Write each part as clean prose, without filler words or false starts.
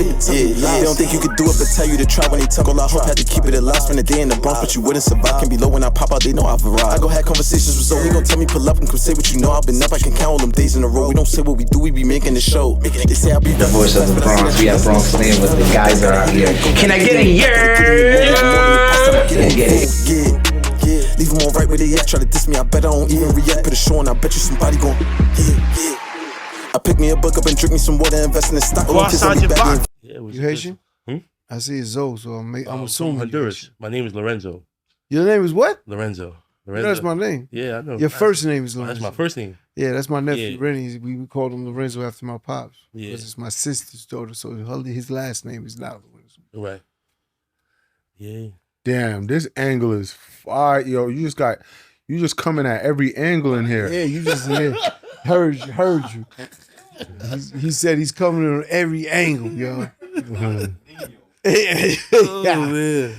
They don't think you could do it, but tell you to try when they talk all I hope had to keep it alive. Spend a day in the Bronx, but you wouldn't survive. Can be low when I pop out, they know I've arrived. I go have conversations with Zoe, he gon' tell me pull up and come say what you know. I've been up, I can count all them days in a row. We don't say what we do, we be making the show. They say I be the voice of the Bronx. We have Bronx Slam with the guys that are out here. Can I get a yeah? Can I get it? Leave them all right where they at. Try to diss me, I bet I don't even react. Put a show on, I bet you somebody gon' I pick me a book up and drink me some water, invest in the stock. You Haitian? I see it's Zoe, so I'm assuming Honduras. My name is Lorenzo. Your name is what? Lorenzo. That's my name. Yeah, I know. Your first name is Lorenzo. That's my first name. Yeah, that's my nephew, Rennie. We called him Lorenzo after my pops. Yeah. Because it's my sister's daughter, so his last name is not Lorenzo. Right. Yeah. Damn, this angle is fire. Yo, you just coming at every angle in here. Yeah, you just heard you. He said he's coming on every angle, yo. Oh, man.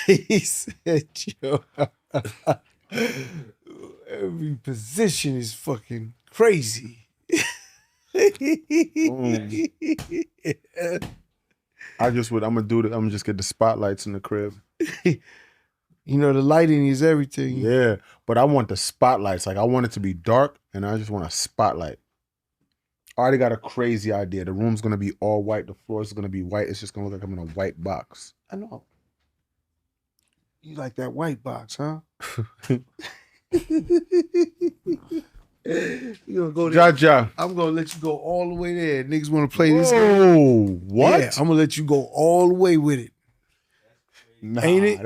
He said, yo, every position is fucking crazy. I'm gonna just get the spotlights in the crib. You know, the lighting is everything. Yeah, but I want the spotlights. Like, I want it to be dark, and I just want a spotlight. I already got a crazy idea. The room's gonna be all white. The floor is gonna be white. It's just gonna look like I'm in a white box. I know. You like that white box, huh? You gonna go there? Ja. I'm gonna let you go all the way there. Niggas wanna play this game. Oh, what? Yeah, I'm gonna let you go all the way with it. Nah, Ain't it?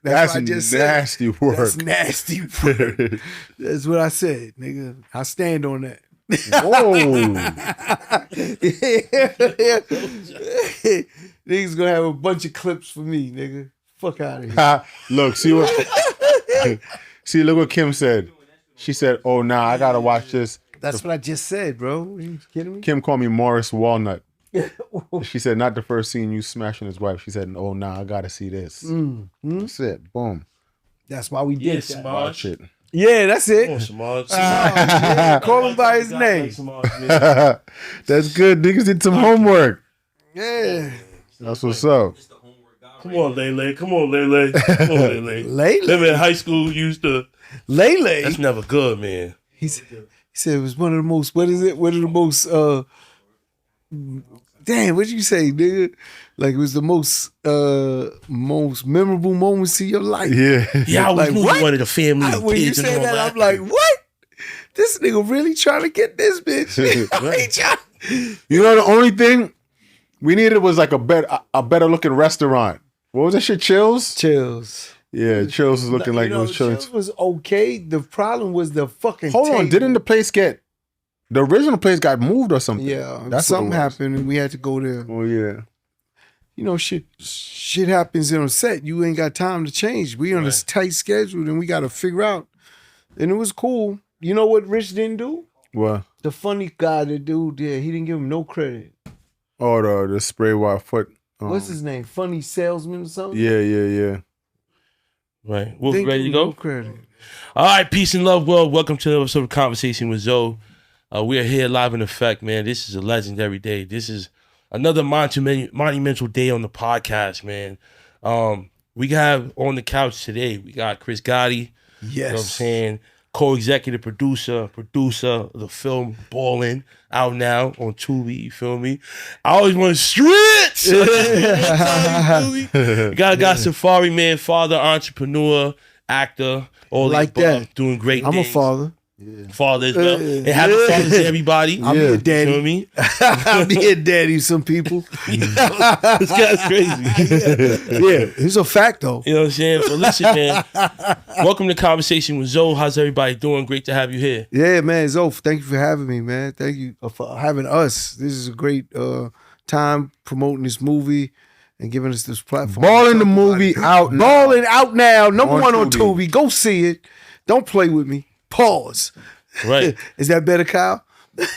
That's what I just nasty said. work. That's nasty work. That's what I said, nigga. I stand on that. Niggas gonna have a bunch of clips for me, nigga. Fuck out of here. Look, look what Kim said. She said, "Oh, nah, I gotta watch this." That's what I just said, bro. Are you kidding me? Kim called me Morris Walnut. She said, not the first scene you smashing his wife. She said, "Oh, nah, I gotta see this." That's it. Boom. That's why we did that. Watch it. Yeah, that's it. Call him by his name. That's good. Niggas did some homework. Yeah. That's what's up. Come on, Lele. Come on, Lele. Lele. Them in high school used to. Lele. That's never good, man. He said it was one of the most. What is it? One of the most. Damn, what'd you say, nigga? Like it was the most memorable moments of your life. Yeah. I was like, knew you wanted a family. When you say that, I'm like, what? This nigga really trying to get this bitch. You know, the only thing we needed was like a better looking restaurant. What was that shit? Chills. Yeah, Chills was looking like it was chilling. Chills was okay. The problem was the fucking. Hold on, didn't the place get? The original place got moved or something. Yeah, that's something happened and we had to go there. Oh yeah. You know, shit happens on set. You ain't got time to change. We on a tight schedule and we got to figure out. And it was cool. You know what Rich didn't do? What? The funny guy, the dude there, he didn't give him no credit. Oh, the spray wire foot. What's his name? Funny salesman or something? Yeah. Right. We're ready to go? No credit. All right, peace and love, world. Welcome to another episode of Conversation with Zoe. We are here live in effect, man. This is a legendary day. This is another monumental day on the podcast, man. We have on the couch today, we got Chris Gotti. Yes. You know what I'm saying? Co-executive producer of the film Ballin, out now on Tubi, you feel me? I always want streets! We got Safaree, man, father, entrepreneur, actor, all like that. Doing great things. I'm a father. Yeah. Father as well. And happy fathers to everybody. I'll be a daddy. You know what I mean? I'll be a daddy to some people. This guy's crazy. Yeah, it's a fact though. You know what I'm saying? So listen, man. Welcome to Conversation with Zoe. How's everybody doing? Great to have you here. Yeah, man. Zoe, thank you for having me, man. Thank you for having us. This is a great time promoting this movie and giving us this platform. Ballin' the movie out now. Ballin' out now. Number On one on Tubi. Tubi. Go see it. Don't play with me. Pause. Right. Is that better, Kyle?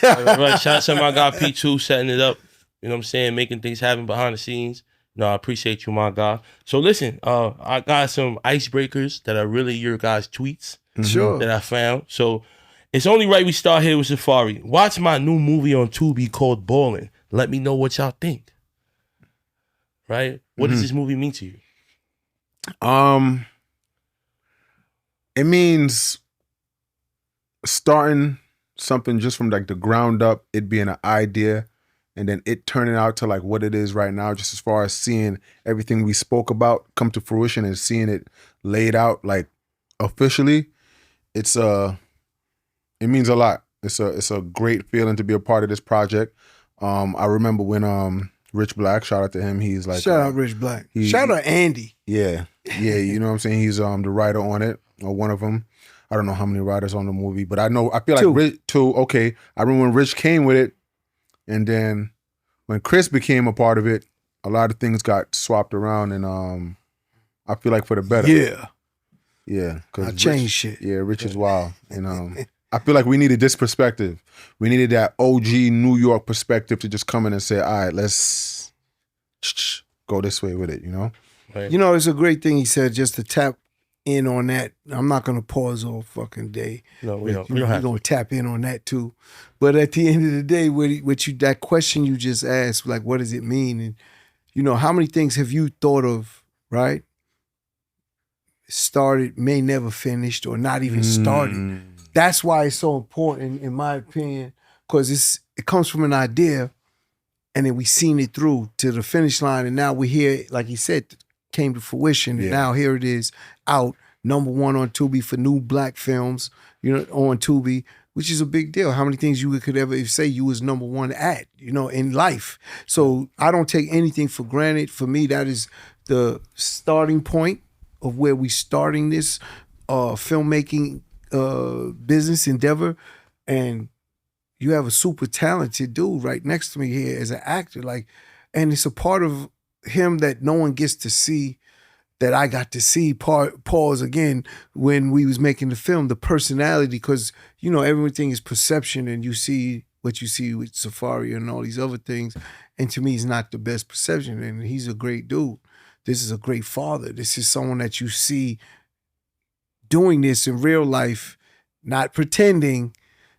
Right. Shout out to my guy P2 setting it up. You know what I'm saying? Making things happen behind the scenes. No, I appreciate you, my guy. So listen, I got some icebreakers that are really your guys' tweets. Sure. That I found. So It's only right we start here with Safaree. Watch my new movie on Tubi called Ballin. Let me know what y'all think. Right? What does this movie mean to you? It means starting something just from like the ground up, it being an idea, and then it turning out to like what it is right now, just as far as seeing everything we spoke about come to fruition and seeing it laid out like officially. It means a lot. It's a great feeling to be a part of this project. I remember when Rich Black, shout out to him, he's like shout out Rich Black. Shout out Andy. Yeah, you know what I'm saying? He's the writer on it, or one of them. I don't know how many writers on the movie, but I feel like Rich, two. Okay, I remember when Rich came with it, and then when Chris became a part of it, a lot of things got swapped around, and I feel like for the better. Yeah, because I changed shit. Yeah, Rich is wild, and I feel like we needed this perspective. We needed that OG New York perspective to just come in and say, all right, let's go this way with it, you know? Right. You know, it's a great thing he said, just to tap in on that. I'm not going to pause all fucking day. No, we don't have We're going to tap in on that too. But at the end of the day, that question you just asked, like, what does it mean? And, you know, how many things have you thought of, right? Started, may never finished, or not even started. That's why it's so important, in my opinion, because it comes from an idea, and then we seen it through to the finish line, and now we're here, like he said, came to fruition, and now here it is, out, #1 on Tubi for new black films, you know, on Tubi, which is a big deal. How many things you could ever say you was #1 at, you know, in life. So I don't take anything for granted. For me, that is the starting point of where we starting this filmmaking business endeavor, and you have a super talented dude right next to me here as an actor, like, and it's a part of him that no one gets to see, that I got to see. Pause again, when we was making the film, the personality, because you know everything is perception, and you see what you see with Safaree and all these other things, and to me, he's not the best perception, and he's a great dude. This is a great father. This is someone that you see doing this in real life, not pretending,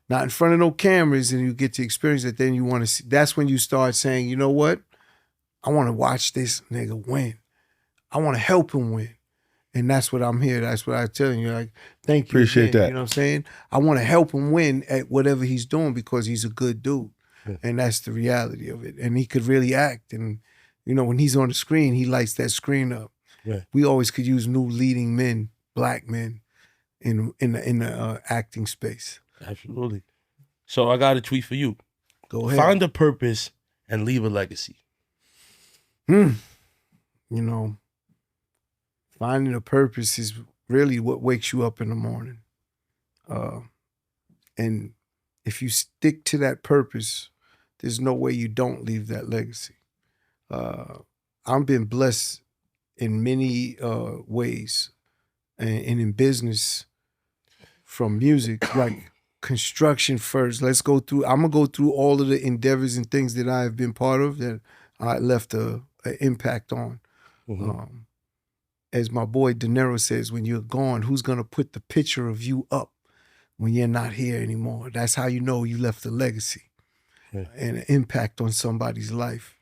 not in front of no cameras, and you get to experience it. Then you want to see. That's when you start saying, you know what? I want to watch this nigga win. I want to help him win. And that's what I'm here. That's what I'm telling you. Like, thank you. Appreciate again. that. You know what I'm saying? I want to help him win at whatever he's doing because he's a good dude. Yeah. And that's the reality of it. And he could really act. And, you know, when he's on the screen, he lights that screen up. Yeah. We always could use new leading men, black men, in the acting space. Absolutely. So I got a tweet for you. Go ahead. Find a purpose and leave a legacy. You know, finding a purpose is really what wakes you up in the morning. And if you stick to that purpose, there's no way you don't leave that legacy. I've been blessed in many ways, and in business, from music, like construction first. I'm gonna go through all of the endeavors and things that I've been part of that I left an impact on. Mm-hmm. As my boy De Niro says, when you're gone, who's gonna put the picture of you up when you're not here anymore? That's how you know you left a legacy and an impact on somebody's life.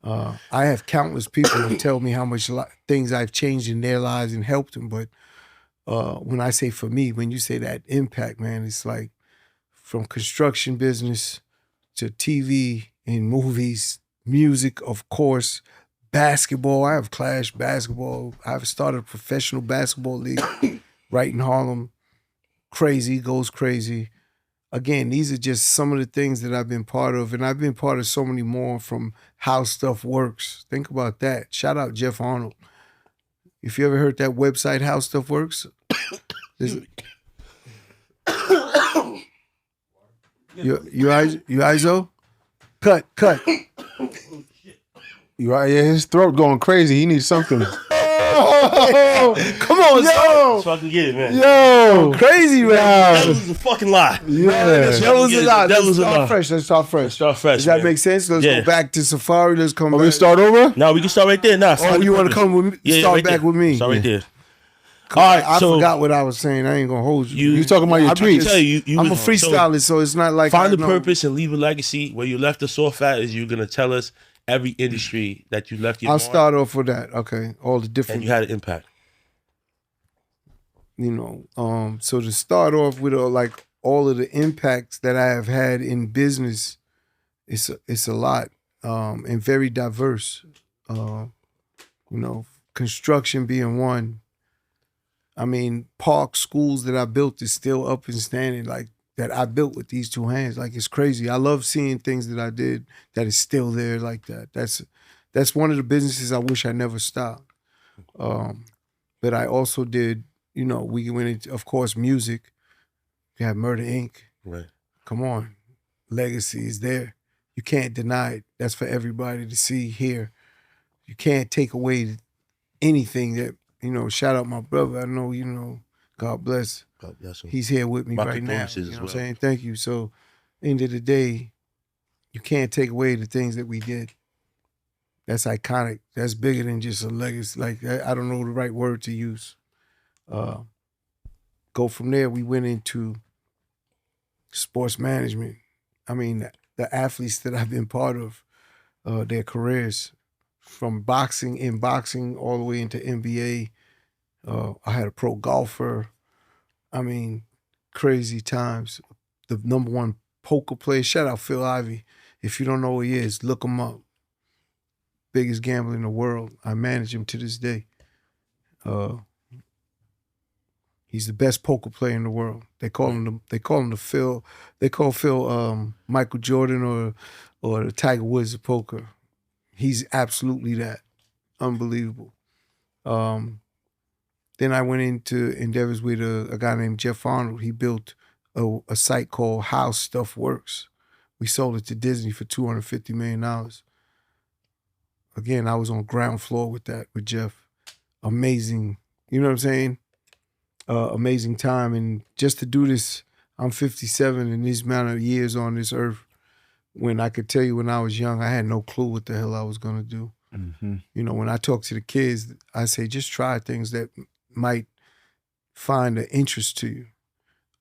I have countless people who tell me how much things I've changed in their lives and helped them, but when I say for me, when you say that impact, man, it's like from construction business to TV and movies, music, of course, basketball. I have Clash basketball. I've started a professional basketball league right in Harlem. Crazy, goes crazy. Again, these are just some of the things that I've been part of, and I've been part of so many more, from How Stuff Works. Think about that. Shout out Jeff Arnold. If you ever heard that website, How Stuff Works, you ISO? Cut. His throat going crazy. He needs something. Come on, yo, So I can get it, man. yo, crazy, man. That was a fucking lie. Yeah. That was a lot. That was a lot. Let's start fresh. Does that make sense? Let's go back to Safaree. Let's come back. We start over? No, we can start right there. Nah, Oh, you want to come with me? Yeah, Start right back there. with me. Start right there. All right, I so forgot what I was saying. I ain't gonna hold you. You talking about your I'm tweets? tell you, I'm a was- freestyler, so it's not like find I the know- purpose and leave a legacy. Where you left us off at is you're gonna tell us every industry that you left your I'll mark start off with that. Okay, all the and different, you had an impact. So to start off with, like all of the impacts that I have had in business, it's a lot, and very diverse. Construction being one. I mean, parks, schools that I built is still up and standing, like that I built with these two hands. Like it's crazy. I love seeing things that I did that is still there like that. That's one of the businesses I wish I never stopped. But I also did, we went into, of course, music. We had Murder Inc. Right. Come on. Legacy is there. You can't deny it. That's for everybody to see, hear. You can't take away anything that, shout out my brother. I know, God bless. God bless him. He's here with me My right now. condolences You know as what I'm well. saying? Thank you. So, end of the day, you can't take away the things that we did. That's iconic. That's bigger than just a legacy. Like, I don't know the right word to use. Go from there, we went into sports management. I mean, the athletes that I've been part of, their careers, from boxing all the way into NBA. I had a pro golfer. I mean, crazy times. The number one poker player. Shout out Phil Ivey. If you don't know who he is, look him up. Biggest gambler in the world. I manage him to this day. He's the best poker player in the world. They call him the Phil. They call Phil Michael Jordan or the Tiger Woods of poker. He's absolutely that. Unbelievable. Then I went into endeavors with a guy named Jeff Arnold. He built a site called How Stuff Works. We sold it to Disney for $250 million. Again, I was on ground floor with that, with Jeff. Amazing, you know what I'm saying? Amazing time. And just to do this, I'm 57 and this amount of years on this earth, when I could tell you when I was young, I had no clue what the hell I was going to do. Mm-hmm. When I talk to the kids, I say, just try things that might find an interest to you.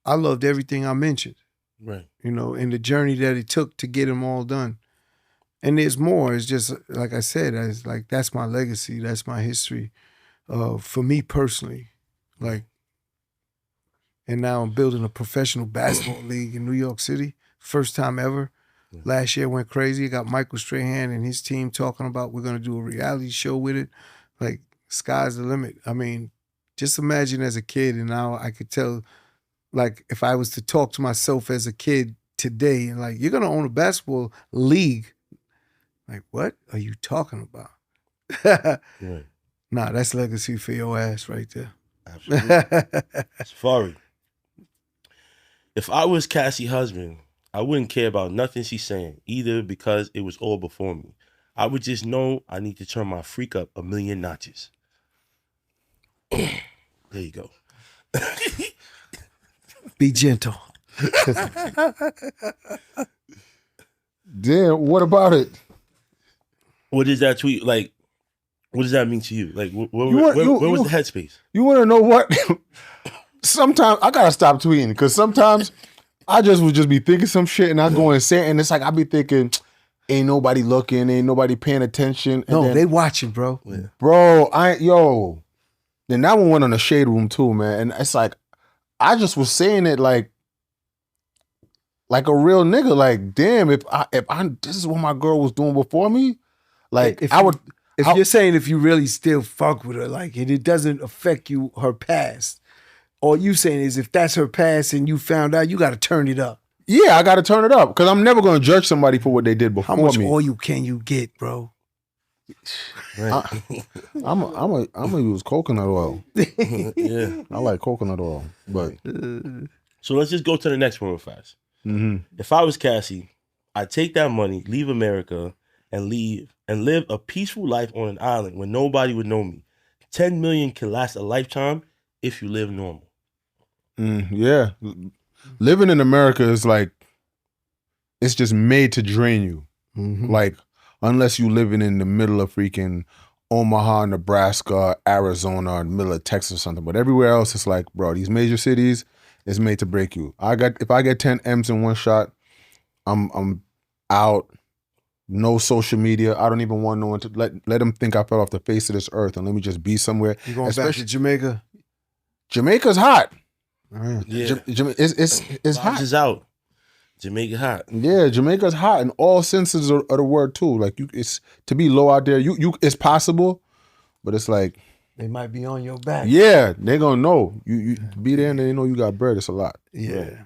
I loved everything I mentioned. Right. And the journey that it took to get them all done. And there's more. It's just, like I said, that's my legacy. That's my history. For me personally, and now I'm building a professional basketball league in New York City. First time ever. Yeah. Last year went crazy. I got Michael Strahan and his team talking about we're going to do a reality show with it. Like, sky's the limit. I mean, just imagine as a kid, and now I could tell, like, if I was to talk to myself as a kid today, and like, you're going to own a basketball league. Like, what are you talking about? Right. Nah, that's legacy for your ass right there. Absolutely. Safaree. If I was Cassie's husband, I wouldn't care about nothing she's saying, either because it was all before me. I would just know I need to turn my freak up 1,000,000 notches. There you go. Be gentle. Damn, what about it? What is that tweet? Like, what does that mean to you? Like, where was the headspace? You want to know what? Sometimes I gotta stop tweeting because sometimes I would just be thinking some shit and I go and say it, and it's like I be thinking, ain't nobody looking, ain't nobody paying attention. And no, they watching, bro. Yeah. Bro, Then that one went on the shade room too, man. And it's like I just was saying it like a real nigga. Like, damn, if I this is what my girl was doing before me, like if you're saying if you really still fuck with her, like, and it doesn't affect you, her past. All you saying is if that's her past and you found out, you got to turn it up. Yeah, I got to turn it up because I'm never going to judge somebody for what they did before me. How much oil can you get, bro? Right. I'm gonna use coconut oil. Yeah. I like coconut oil, but So let's just go to the next one real fast. mm-hmm. If I was Cassie, I'd take that money, leave America, and live a peaceful life on an island where nobody would know me. 10 million can last a lifetime if you live normal. Yeah, living in America is like, it's just made to drain you. Mm-hmm. Like, unless you living in the middle of freaking Omaha, Nebraska, Arizona, middle of Texas or something. But everywhere else, it's like, bro, these major cities is made to break you. If I get 10 M's in one shot, I'm out. No social media. I don't even want no one to let them think I fell off the face of this earth and let me just be somewhere. You going back to Jamaica? Jamaica's hot. Yeah. It's hot. Is out. Jamaica hot. Yeah, Jamaica's hot in all senses of the word too. Like it's to be low out there. You it's possible, but it's like they might be on your back. Yeah, they gonna know you be there and they know you got bread. It's a lot. Yeah. Right.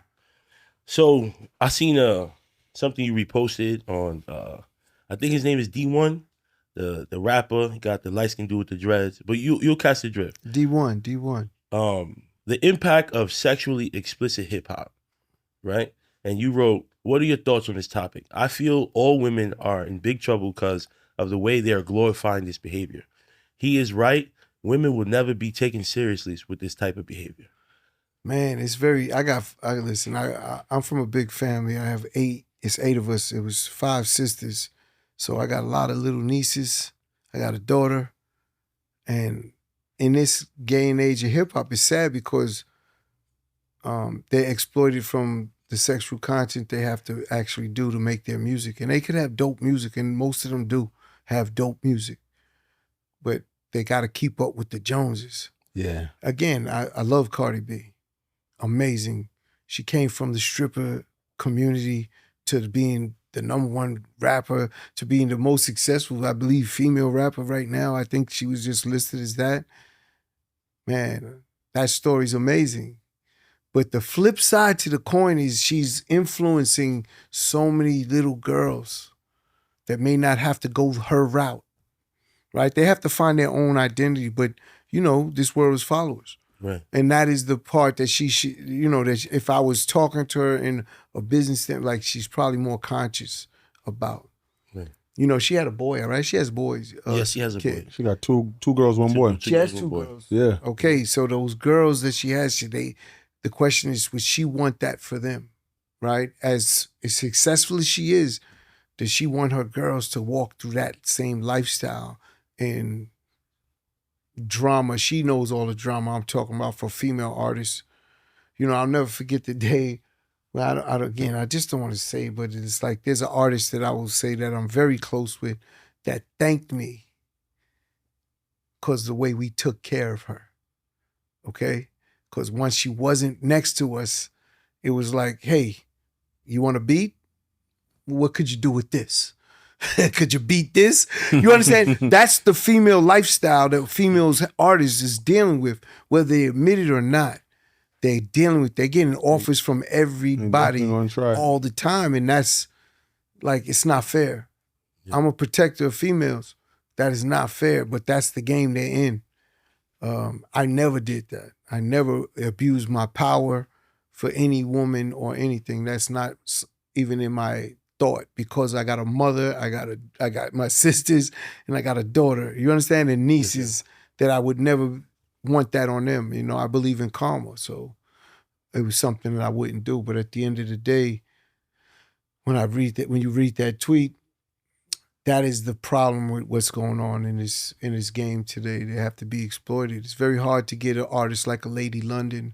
So I seen something you reposted on. I think his name is D1, the rapper. He got the light skin dude with the dreads. But you'll catch the drift. D1. The impact of sexually explicit hip hop, right? And you wrote, what are your thoughts on this topic? I feel all women are in big trouble because of the way they are glorifying this behavior. He is right. Women will never be taken seriously with this type of behavior. Man, it's listen, I'm from a big family. I have 8. It's 8 of us. It was 5 sisters. So I got a lot of little nieces. I got a daughter. And in this day and age of hip hop, it's sad because they're exploited from the sexual content they have to actually do to make their music. And they could have dope music, and most of them do have dope music. But they got to keep up with the Joneses. Yeah. Again, I love Cardi B. Amazing. She came from the stripper community to being the #1 rapper, to being the most successful, I believe, female rapper right now. I think she was just listed as that. Man, that story's amazing. But the flip side to the coin is she's influencing so many little girls that may not have to go her route, right? They have to find their own identity, but this world is followers. Right. And that is the part that she that if I was talking to her in a business thing, like she's probably more conscious about. Right. She had a boy, right? She has boys. Yes, she has a kid. boy. She got two girls, one boy. She has 2 girls. Yeah. Okay, so those girls that she has, the question is, would she want that for them, right? As successful as she is, does she want her girls to walk through that same lifestyle and drama? She knows all the drama I'm talking about for female artists. I'll never forget the day. Well, I just don't want to say, but it's like there's an artist that I will say that I'm very close with that thanked me because the way we took care of her. Okay? Because once she wasn't next to us, it was like, hey, you want a beat? What could you do with this? Could you beat this? You understand? That's the female lifestyle that females artists is dealing with, whether they admit it or not. They're getting offers from everybody all the time. And that's like, it's not fair. Yeah. I'm a protector of females. That is not fair, but that's the game they're in. I never did that. I never abused my power for any woman or anything. That's not even in my thought, because I got a mother, I got my sisters, and I got a daughter. You understand? And nieces that I would never want that on them. I believe in karma, so it was something that I wouldn't do. But at the end of the day, when you read that tweet, that is the problem with what's going on in this game today. They have to be exploited. It's very hard to get an artist like a Lady London,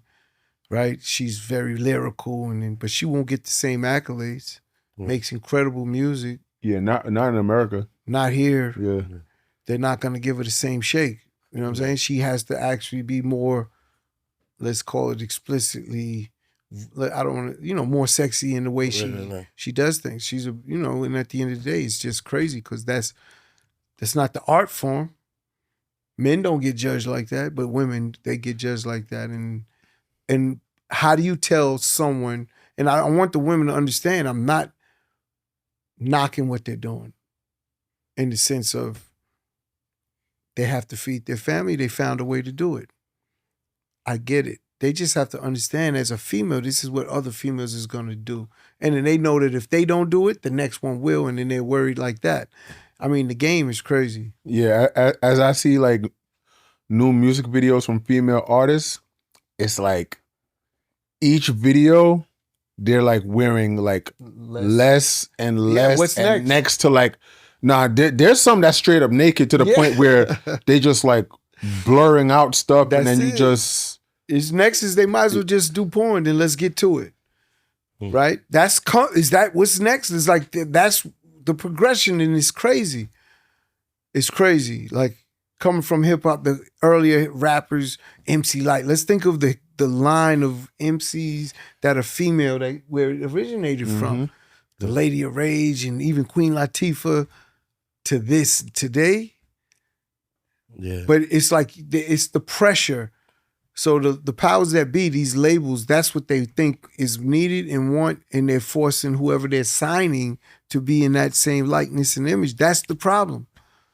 right? She's very lyrical, but she won't get the same accolades. Makes incredible music. Yeah, not in America. Not here. Yeah. They're not going to give her the same shake. You know what I'm saying? She has to actually be more, let's call it explicitly, I don't want to, more sexy in the way she does things. She's and at the end of the day, it's just crazy because that's not the art form. Men don't get judged like that, but women, they get judged like that. And how do you tell someone, and I want the women to understand, I'm not knocking what they're doing in the sense of they have to feed their family. They found a way to do it. I get it. They just have to understand, as a female, this is what other females is going to do. And then they know that if they don't do it, the next one will, and then they're worried like that. I mean, the game is crazy. Yeah, as I see like new music videos from female artists, it's like each video, they're like wearing like less and less. What's and next to like Nah, there's some that's straight up naked to the point where they just like blurring out stuff, and then you just. It's next is they might as well just do porn. Then let's get to it, right? Is that what's next? Is like that's the progression, and it's crazy. It's crazy. Like coming from hip hop, the earlier rappers, MC Light. Let's think of the line of MCs that are female, where it originated from. The Lady of Rage and even Queen Latifah to this today. Yeah. But it's like it's the pressure. So the powers that be, these labels, that's what they think is needed and want, and they're forcing whoever they're signing to be in that same likeness and image. That's the problem.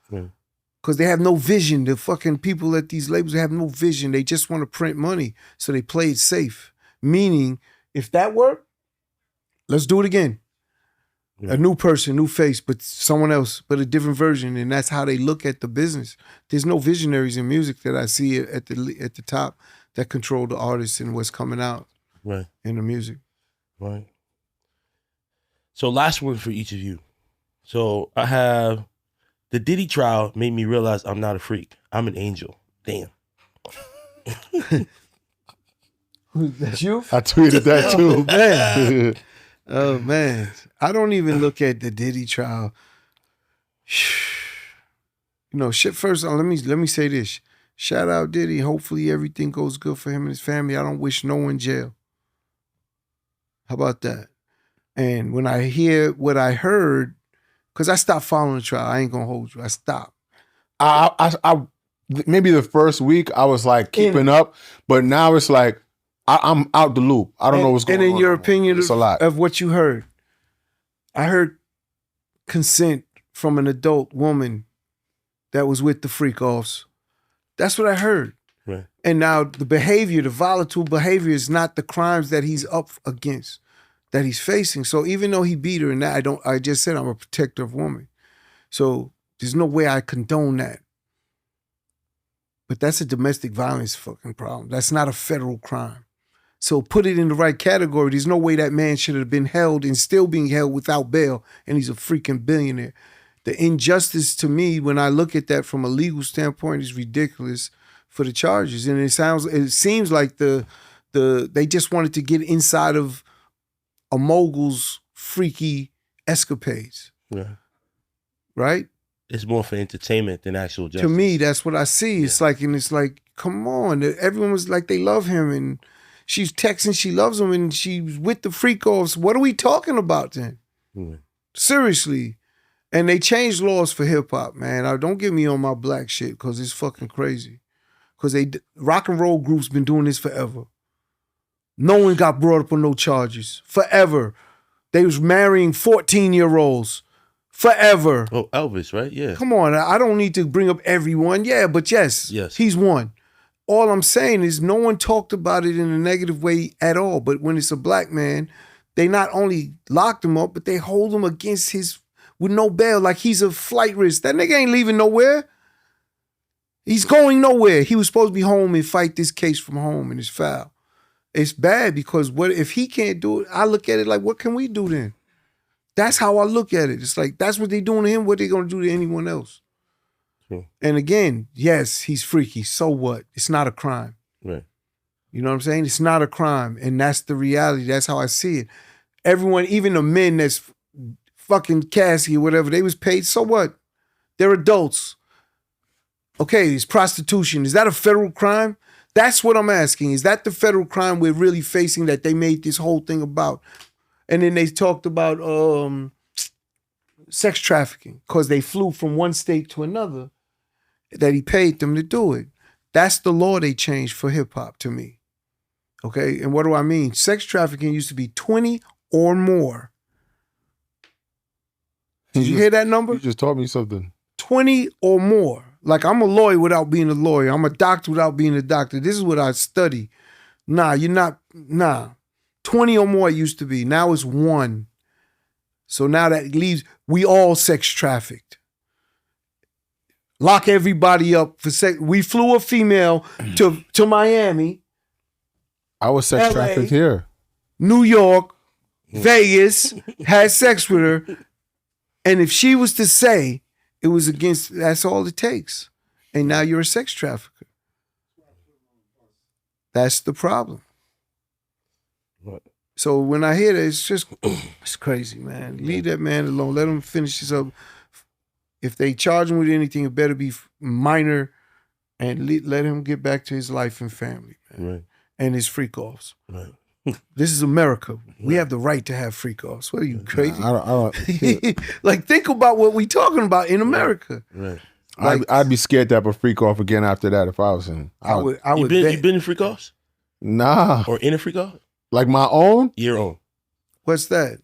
Because they have no vision. The fucking people at these labels have no vision. They just want to print money. So they play it safe. Meaning, if that worked, let's do it again. A new person, new face, but someone else, but a different version. And that's how they look at the business. There's no visionaries in music that I see at the top that control the artists and what's coming out in the music. Right. So last word for each of you. So I have the Diddy trial made me realize I'm not a freak. I'm an angel. Damn. That's you? I tweeted that too. Oh, man. Oh man, I don't even look at the Diddy trial. You know, shit. First, let me say this. Shout out Diddy. Hopefully everything goes good for him and his family. I don't wish no one jail. How about that? And when I hear what I heard, because I stopped following the trial, I ain't gonna hold you. I stopped. I maybe the first week I was like keeping up, but now it's like. I'm out the loop. I don't know what's going on. And in your opinion of what you heard, I heard consent from an adult woman that was with the freak-offs. That's what I heard. Right. And now the behavior, the volatile behavior is not the crimes that he's up against, that he's facing. So even though he beat her and that, I just said I'm a protector of women. So there's no way I condone that. But that's a domestic violence fucking problem. That's not a federal crime. So put it in the right category. There's no way that man should have been held and still being held without bail, and he's a freaking billionaire. The injustice to me, when I look at that from a legal standpoint, is ridiculous for the charges. And it seems like they just wanted to get inside of a mogul's freaky escapades. Yeah. Right? It's more for entertainment than actual justice. To me, that's what I see. It's like, come on. Everyone was like, they love him, and she's texting, she loves him, and she's with the freak-offs. What are we talking about then? Seriously. And they changed laws for hip-hop, man. Don't get me on my black shit, because it's fucking crazy. Because rock and roll groups been doing this forever. No one got brought up on no charges. Forever. They was marrying 14-year-olds. Forever. Oh, Elvis, right? Yeah. Come on, I don't need to bring up everyone. Yeah, but yes. He's one. All I'm saying is no one talked about it in a negative way at all. But when it's a black man, they not only locked him up, but they hold him against with no bail, like he's a flight risk. That nigga ain't leaving nowhere. He's going nowhere. He was supposed to be home and fight this case from home, and it's foul. It's bad because what if he can't do it? I look at it like, what can we do then? That's how I look at it. It's like, that's what they doing to him. What they gonna do to anyone else? And again, yes, he's freaky. So what? It's not a crime. Right. You know what I'm saying? It's not a crime. And that's the reality. That's how I see it. Everyone, even the men that's fucking Cassie or whatever, they was paid. So what? They're adults. Okay, it's prostitution. Is that a federal crime? That's what I'm asking. Is that the federal crime we're really facing that they made this whole thing about? And then they talked about sex trafficking because they flew from one state to another that he paid them to do it. That's the law they changed for hip hop to me. Okay, and what do I mean? Sex trafficking used to be 20 or more. Did you hear that number? You just taught me something. 20 or more. Like, I'm a lawyer without being a lawyer. I'm a doctor without being a doctor. This is what I study. Nah, you're not, 20 or more it used to be. Now it's 1. So now that leaves, we all sex trafficked. Lock everybody up for sex. We flew a female to Miami. I was sex trafficked here. New York, Vegas, had sex with her. And if she was to say it was against, that's all it takes. And now you're a sex trafficker. That's the problem. What? So when I hear that, it's crazy, man. Leave that man alone. Let him finish this up. If they charge him with anything, it better be minor, and let him get back to his life and family, man. Right. And his freak offs. Right. This is America. We have the right to have freak offs. What are you, crazy? I don't Like, think about what we talking about in America. Right. Like, I'd be scared to have a freak off again after that if I was him. I would You bet. been in freak offs? Nah. Or in a freak off? Like my own? Your own. What's that?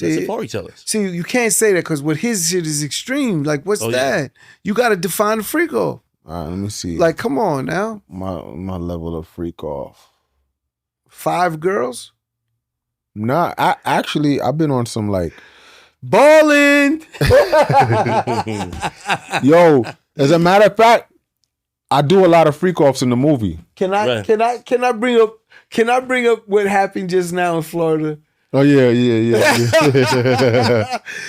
Let Safaree tell us. See, you can't say that because what his shit is extreme. Like, what's that? You got to define the freak off. All right, let me see. Like, come on now. My level of freak off. 5 girls? Nah, I've been on some like Ballin. yo, as a matter of fact, I do a lot of freak offs in the movie. Can I bring up what happened just now in Florida? Oh yeah.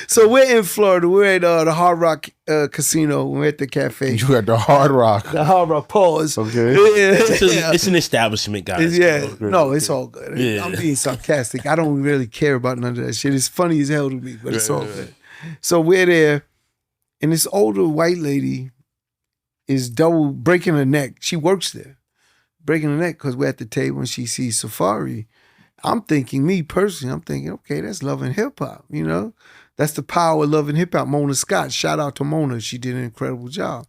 So we're in Florida. We're at the Hard Rock Casino. We're at the cafe. You at the Hard Rock. The Hard Rock. Pause. Okay. It's an establishment, guys. No, it's all good. Yeah. I'm being sarcastic. I don't really care about none of that shit. It's funny as hell to me, but it's all good. So we're there, and this older white lady is double breaking her neck. She works there, breaking her neck because we're at the table and she sees Safaree. I'm thinking, okay, that's Love and Hip Hop, you know? That's the power of Love and Hip Hop. Mona Scott, shout out to Mona. She did an incredible job.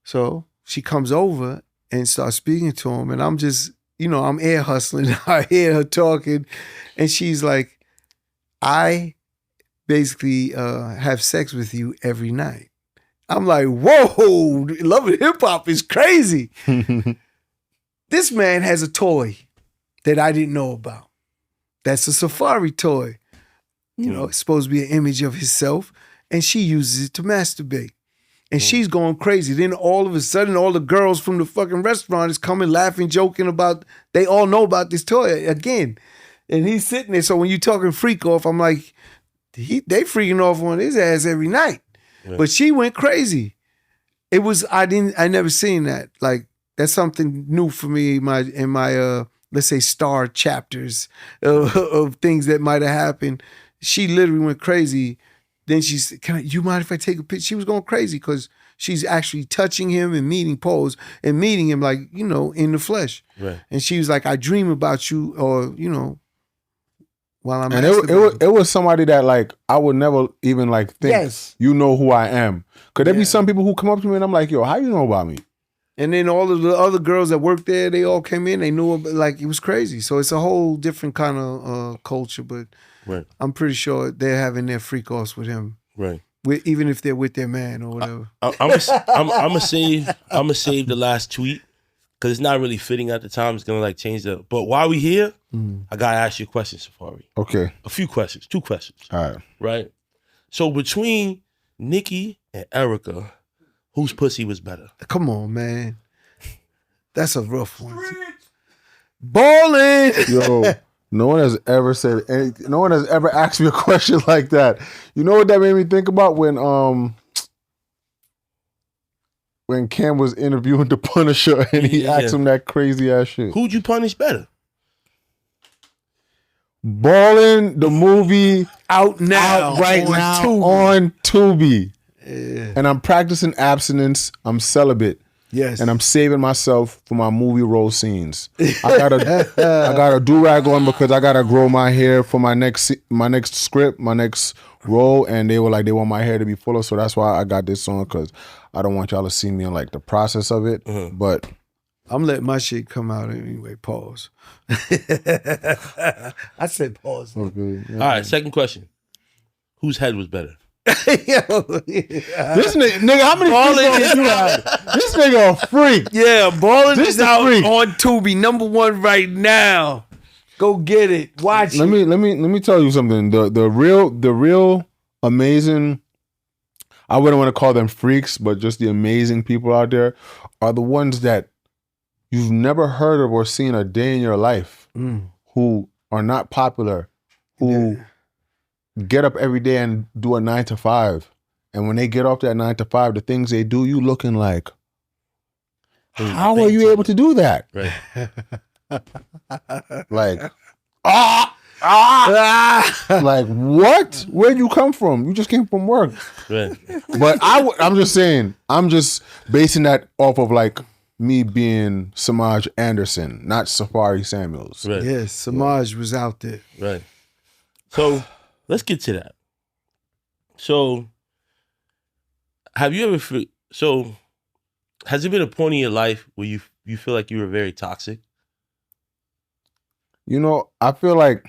So she comes over and starts speaking to him, and I'm just, I'm air hustling. I hear her talking, and she's like, I basically have sex with you every night. I'm like, whoa, Love and Hip Hop is crazy. This man has a toy that I didn't know about. That's a Safaree toy. It's supposed to be an image of himself, and she uses it to masturbate. And she's going crazy. Then all of a sudden, all the girls from the fucking restaurant is coming, laughing, joking about, they all know about this toy again. And he's sitting there. So when you're talking freak off, I'm like, they freaking off on his ass every night. Yeah. But she went crazy. It was, I never seen that. Like, that's something new for me in my let's say star chapters of things that might have happened. She literally went crazy. Then she said, you mind if I take a picture? She was going crazy because she's actually touching him and meeting him like, in the flesh. Right. And she was like, I dream about you, or, while I'm. And it was somebody that like I would never even like think you know who I am. Could there be some people who come up to me and I'm like, yo, how you know about me? And then all of the other girls that worked there, they all came in. They knew it was crazy. So it's a whole different kind of culture. But I'm pretty sure they're having their freak offs with him. Right. Even if they're with their man or whatever. I'm gonna save the last tweet because it's not really fitting at the time. It's gonna like change the. But while we here, I gotta ask you a question, Safaree. Okay. A few questions. 2 questions. All right. Right. So between Nikki and Erica, whose pussy was better? Come on, man. That's a rough one. Ballin'. Yo, no one has ever said anything. No one has ever asked me a question like that. You know what that made me think about when Cam was interviewing the Punisher and he asked him that crazy ass shit. Who'd you punish better? Ballin', the movie out now on Tubi. Yeah. And I'm practicing abstinence. I'm celibate. Yes. And I'm saving myself for my movie role scenes. I got a do-rag on because I gotta grow my hair for my next script, my next role, and they were like, they want my hair to be fuller, so that's why I got this on, because I don't want y'all to see me in like the process of it. But I'm letting my shit come out anyway. Pause. I said pause. Okay. Yeah. All right, second question. Whose head was better? This nigga, how many Ballin' did you have? This nigga a freak. Yeah, Ballin' is out on Tubi, #1 right now. Go get it. Watch it. Let me tell you something. The real amazing, I wouldn't want to call them freaks, but just the amazing people out there are the ones that you've never heard of or seen a day in your life, who are not popular, who get up every day and do a 9 to 5. And when they get off that 9 to 5, the things they do, you looking like, how are you able to do that? Right. Like, like what? Where'd you come from? You just came from work. Right. But I'm just saying, I'm just basing that off of like me being Samaj Anderson, not Safaree Samuels. Right. Yes, Samaj was out there. Right. So let's get to that. So have you ever has there been a point in your life where you feel like you were very toxic? You know, I feel like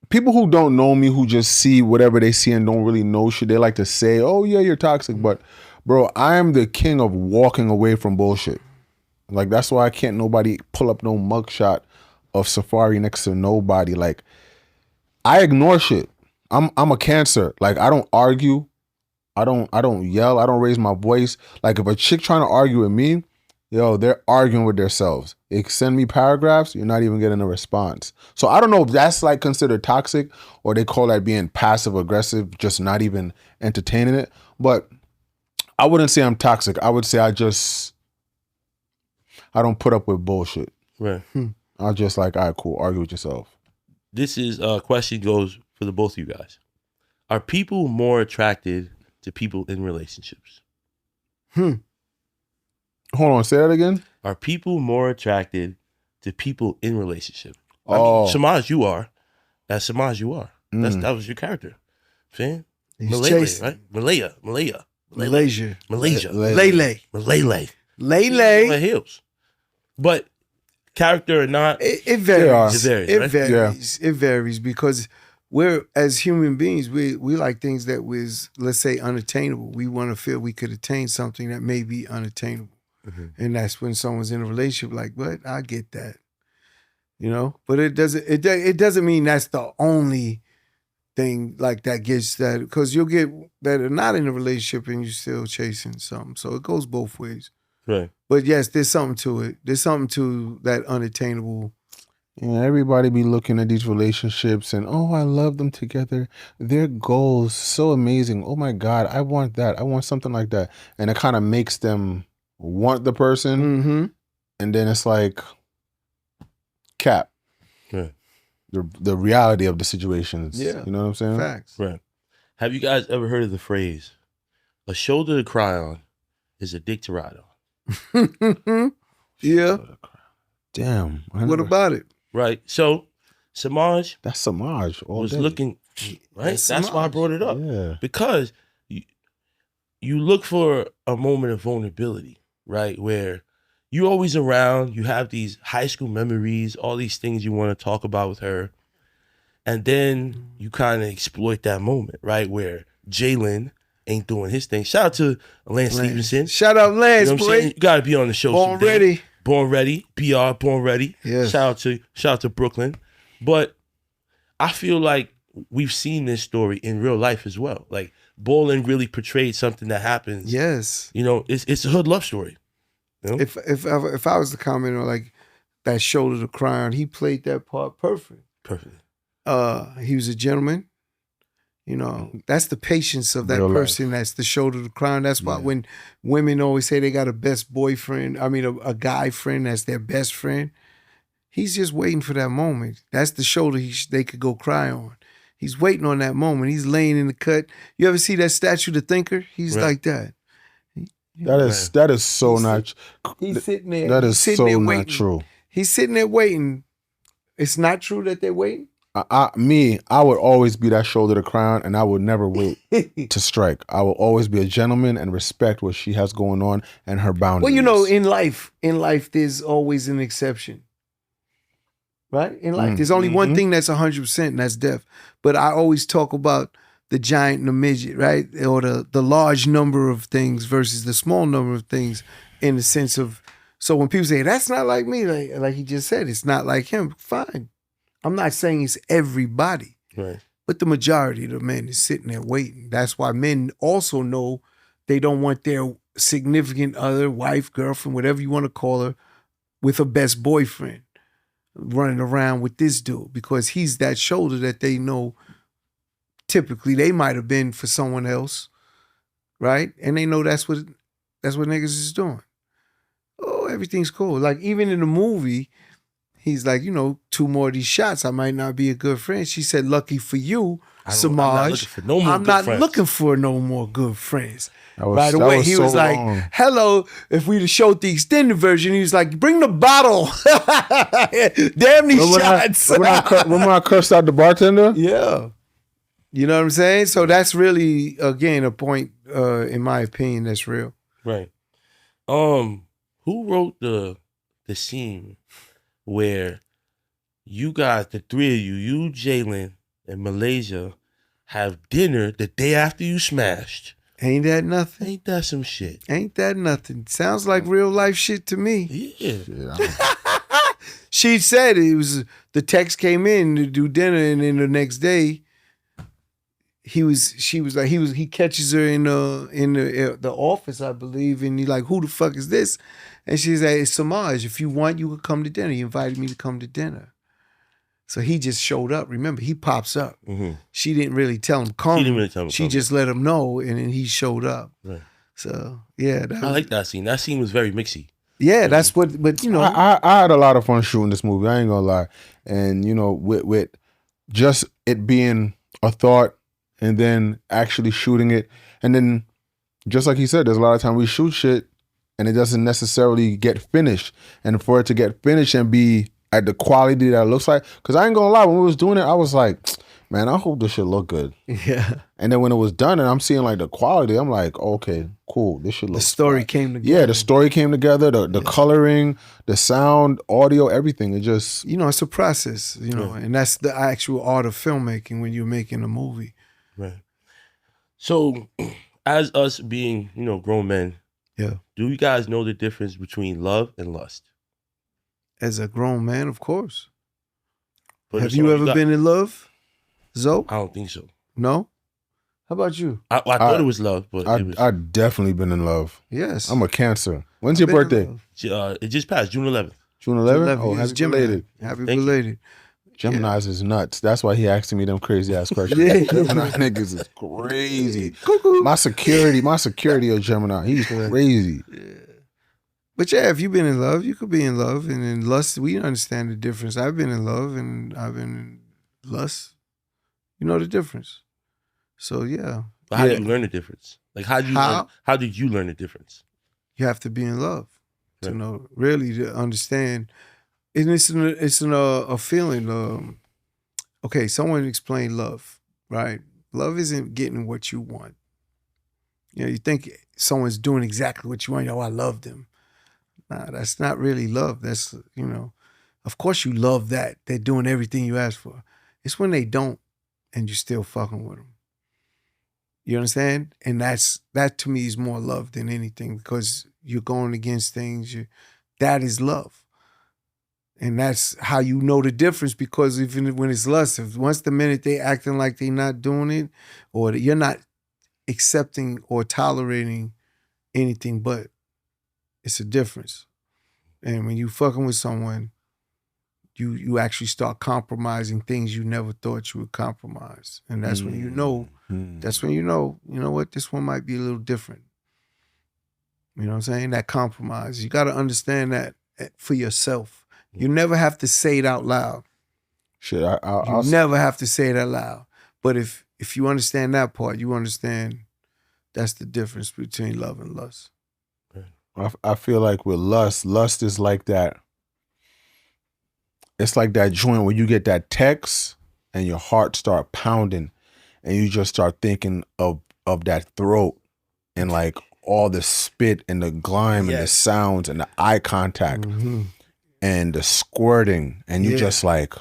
people who don't know me, who just see whatever they see and don't really know shit, they like to say, oh yeah, you're toxic. But bro, I am the king of walking away from bullshit. Like, that's why I can't nobody pull up no mugshot of Safaree next to nobody. Like, I ignore shit. I'm a Cancer. Like, I don't argue. I don't yell. I don't raise my voice. Like, if a chick trying to argue with me, yo, they're arguing with themselves. They send me paragraphs, you're not even getting a response. So I don't know if that's like considered toxic or they call that being passive aggressive, just not even entertaining it. But I wouldn't say I'm toxic. I would say I don't put up with bullshit. Right. I'm just like, all right, cool, argue with yourself. This is question goes for the both of you guys. Are people more attracted to people in relationships? Hold on, say that again. Are people more attracted to people in relationship? Oh. I mean, Samaj, you are. That's Samaj, you are. That was your character. Fan? He's Malaya, chasing. right? Malaya. Malaysia. Lele. Lele. My heels. But character or not, It varies. It varies, It right? varies. It varies because we're, as human beings, we like things that was, let's say, unattainable. We want to feel we could attain something that may be unattainable. And that's when someone's in a relationship like, but I get that. You know? But it doesn't mean that's the only thing like that gets that, because you'll get that are not in a relationship and you're still chasing something. So it goes both ways. right? But yes, there's something to it. There's something to that unattainable. Yeah, everybody be looking at these relationships and, oh, I love them together. Their goals, so amazing. Oh my God, I want that. I want something like that. And it kind of makes them want the person. Mm-hmm. And then it's like, cap. Right. The reality of the situations. Yeah. You know what I'm saying? Facts. Right. Have you guys ever heard of the phrase, a shoulder to cry on is a dick to ride on? Yeah. Damn. What about it? Right. So Samaj That's Samaj all was day. looking, right? That's That's why I Samaj. brought it up. Yeah. Because you look for a moment of vulnerability, right? Where you're always around, you have these high school memories, all these things you want to talk about with her. And then you kind of exploit that moment, right? Where Jalen ain't doing his thing. Shout out to Lance Stevenson. Shout out Lance, You know what I'm saying? boy. You got to be on the show Born someday. ready. Born Ready, BR, Born Ready. Yes. Shout out to Brooklyn. But I feel like we've seen this story in real life as well. Like Ballin really portrayed something that happens. Yes. You know, it's a hood love story. You know? If I was to comment on like that shoulder to cry on, he played that part perfect. Perfect. He was a gentleman. You know, that's the patience of that Real life. person. That's the shoulder to cry on. That's why when women always say they got a best boyfriend, a guy friend that's their best friend, he's just waiting for that moment. That's the shoulder they could go cry on. He's waiting on that moment. He's laying in the cut. You ever see that statue, The Thinker? He's Right. like that. That is so not. He's sitting there. That he's is sitting so there not waiting. true. He's sitting there waiting. It's not true that they're waiting. I would always be that shoulder to cry on, and I would never wait to strike. I will always be a gentleman and respect what she has going on and her boundaries. Well, you know, in life, there's always an exception. Right? In life, there's only one thing that's 100%, and that's death. But I always talk about the giant and the midget, right? Or the large number of things versus the small number of things, in the sense of, so when people say, that's not like me, like he just said, it's not like him, fine. I'm not saying it's everybody, Right. but the majority of the men is sitting there waiting. That's why men also know they don't want their significant other, wife, girlfriend, whatever you want to call her, with a best boyfriend. running around with this dude because he's that shoulder that they know typically they might have been for someone else, right? And they know that's what niggas is doing. Oh, everything's cool. Like even in the movie, he's like, 2 more of these shots, I might not be a good friend. She said, lucky for you, Samaj, I'm not looking for no more good friends. Right away, he was like, hello, if we'd have showed the extended version, he was like, bring the bottle. Damn these shots. Remember I cursed out the bartender? Yeah. You know what I'm saying? So that's really, again, a point, in my opinion, that's real. Right. Who wrote the scene where you got the 3 of you, Jalen, and Malaysia, have dinner the day after you smashed? Ain't that nothing? Ain't that some shit? Ain't that nothing? Sounds like real life shit to me. Yeah. She said it was, the text came in to do dinner, and then the next day, he catches her in the office, I believe, and he's like, who the fuck is this? And she's like, it's Samaj. If you want, you could come to dinner. He invited me to come to dinner. So he just showed up. Remember, he pops up. Mm-hmm. She didn't really tell him come. She just let him know, and then he showed up. Right. So yeah, I like that scene. That scene was very mixy. Yeah, that's what. But I had a lot of fun shooting this movie. I ain't gonna lie, and with just it being a thought, and then actually shooting it, and then just like he said, there's a lot of time we shoot shit, and it doesn't necessarily get finished, and for it to get finished and be at the quality that it looks like, because I ain't gonna lie, when we was doing it, I was like, man, I hope this shit look good. Yeah. And then when it was done and I'm seeing like the quality, I'm like, okay, cool, this shit looks. The story came together. Yeah, the story came together, the coloring, the sound, audio, everything. It just, it's a process, and that's the actual art of filmmaking when you're making a movie. Right. So, as us being, grown men, yeah, do you guys know the difference between love and lust? As a grown man, of course. But have you ever been in love, Zoe? I don't think so. No? How about you? I thought it was love, but I definitely been in love. Yes. I'm a Cancer. When's your birthday? It just passed, June 11th. June 11th? Oh, happy belated. Happy belated. Gemini's is nuts. That's why he asking me them crazy ass questions. Gemini niggas is crazy. My security of Gemini, he's crazy. Yeah. But yeah, if you've been in love, you could be in love. And in lust, we understand the difference. I've been in love and I've been in lust. You know the difference. So yeah. But how did you learn the difference? Like how did you learn the difference? You have to be in love to know, really to understand. And it's a feeling. Okay, someone explained love, right? Love isn't getting what you want. You think someone's doing exactly what you want. I love them. Nah, that's not really love. That's, of course you love that. They're doing everything you ask for. It's when they don't and you're still fucking with them. You understand? And that to me is more love than anything because you're going against things. That is love. And that's how you know the difference because even when it's lust, once the minute they acting like they not doing it or you're not accepting or tolerating anything but it's a difference. And when you fucking with someone, you actually start compromising things you never thought you would compromise. And that's when you know, what, this one might be a little different. You know what I'm saying? That compromise. You got to understand that for yourself. You never have to say it out loud. Shit, you never have to say it out loud. But if you understand that part, you understand that's the difference between love and lust. I feel like with lust is like that. It's like that joint where you get that text and your heart start pounding and you just start thinking of that throat and like all the spit and the grime and the sounds and the eye contact and the squirting and you just like,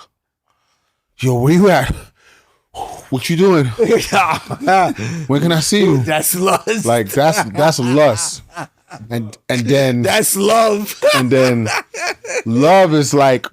yo, where you at? What you doing? When can I see you? That's lust. Like that's lust. And then that's love. And then love is like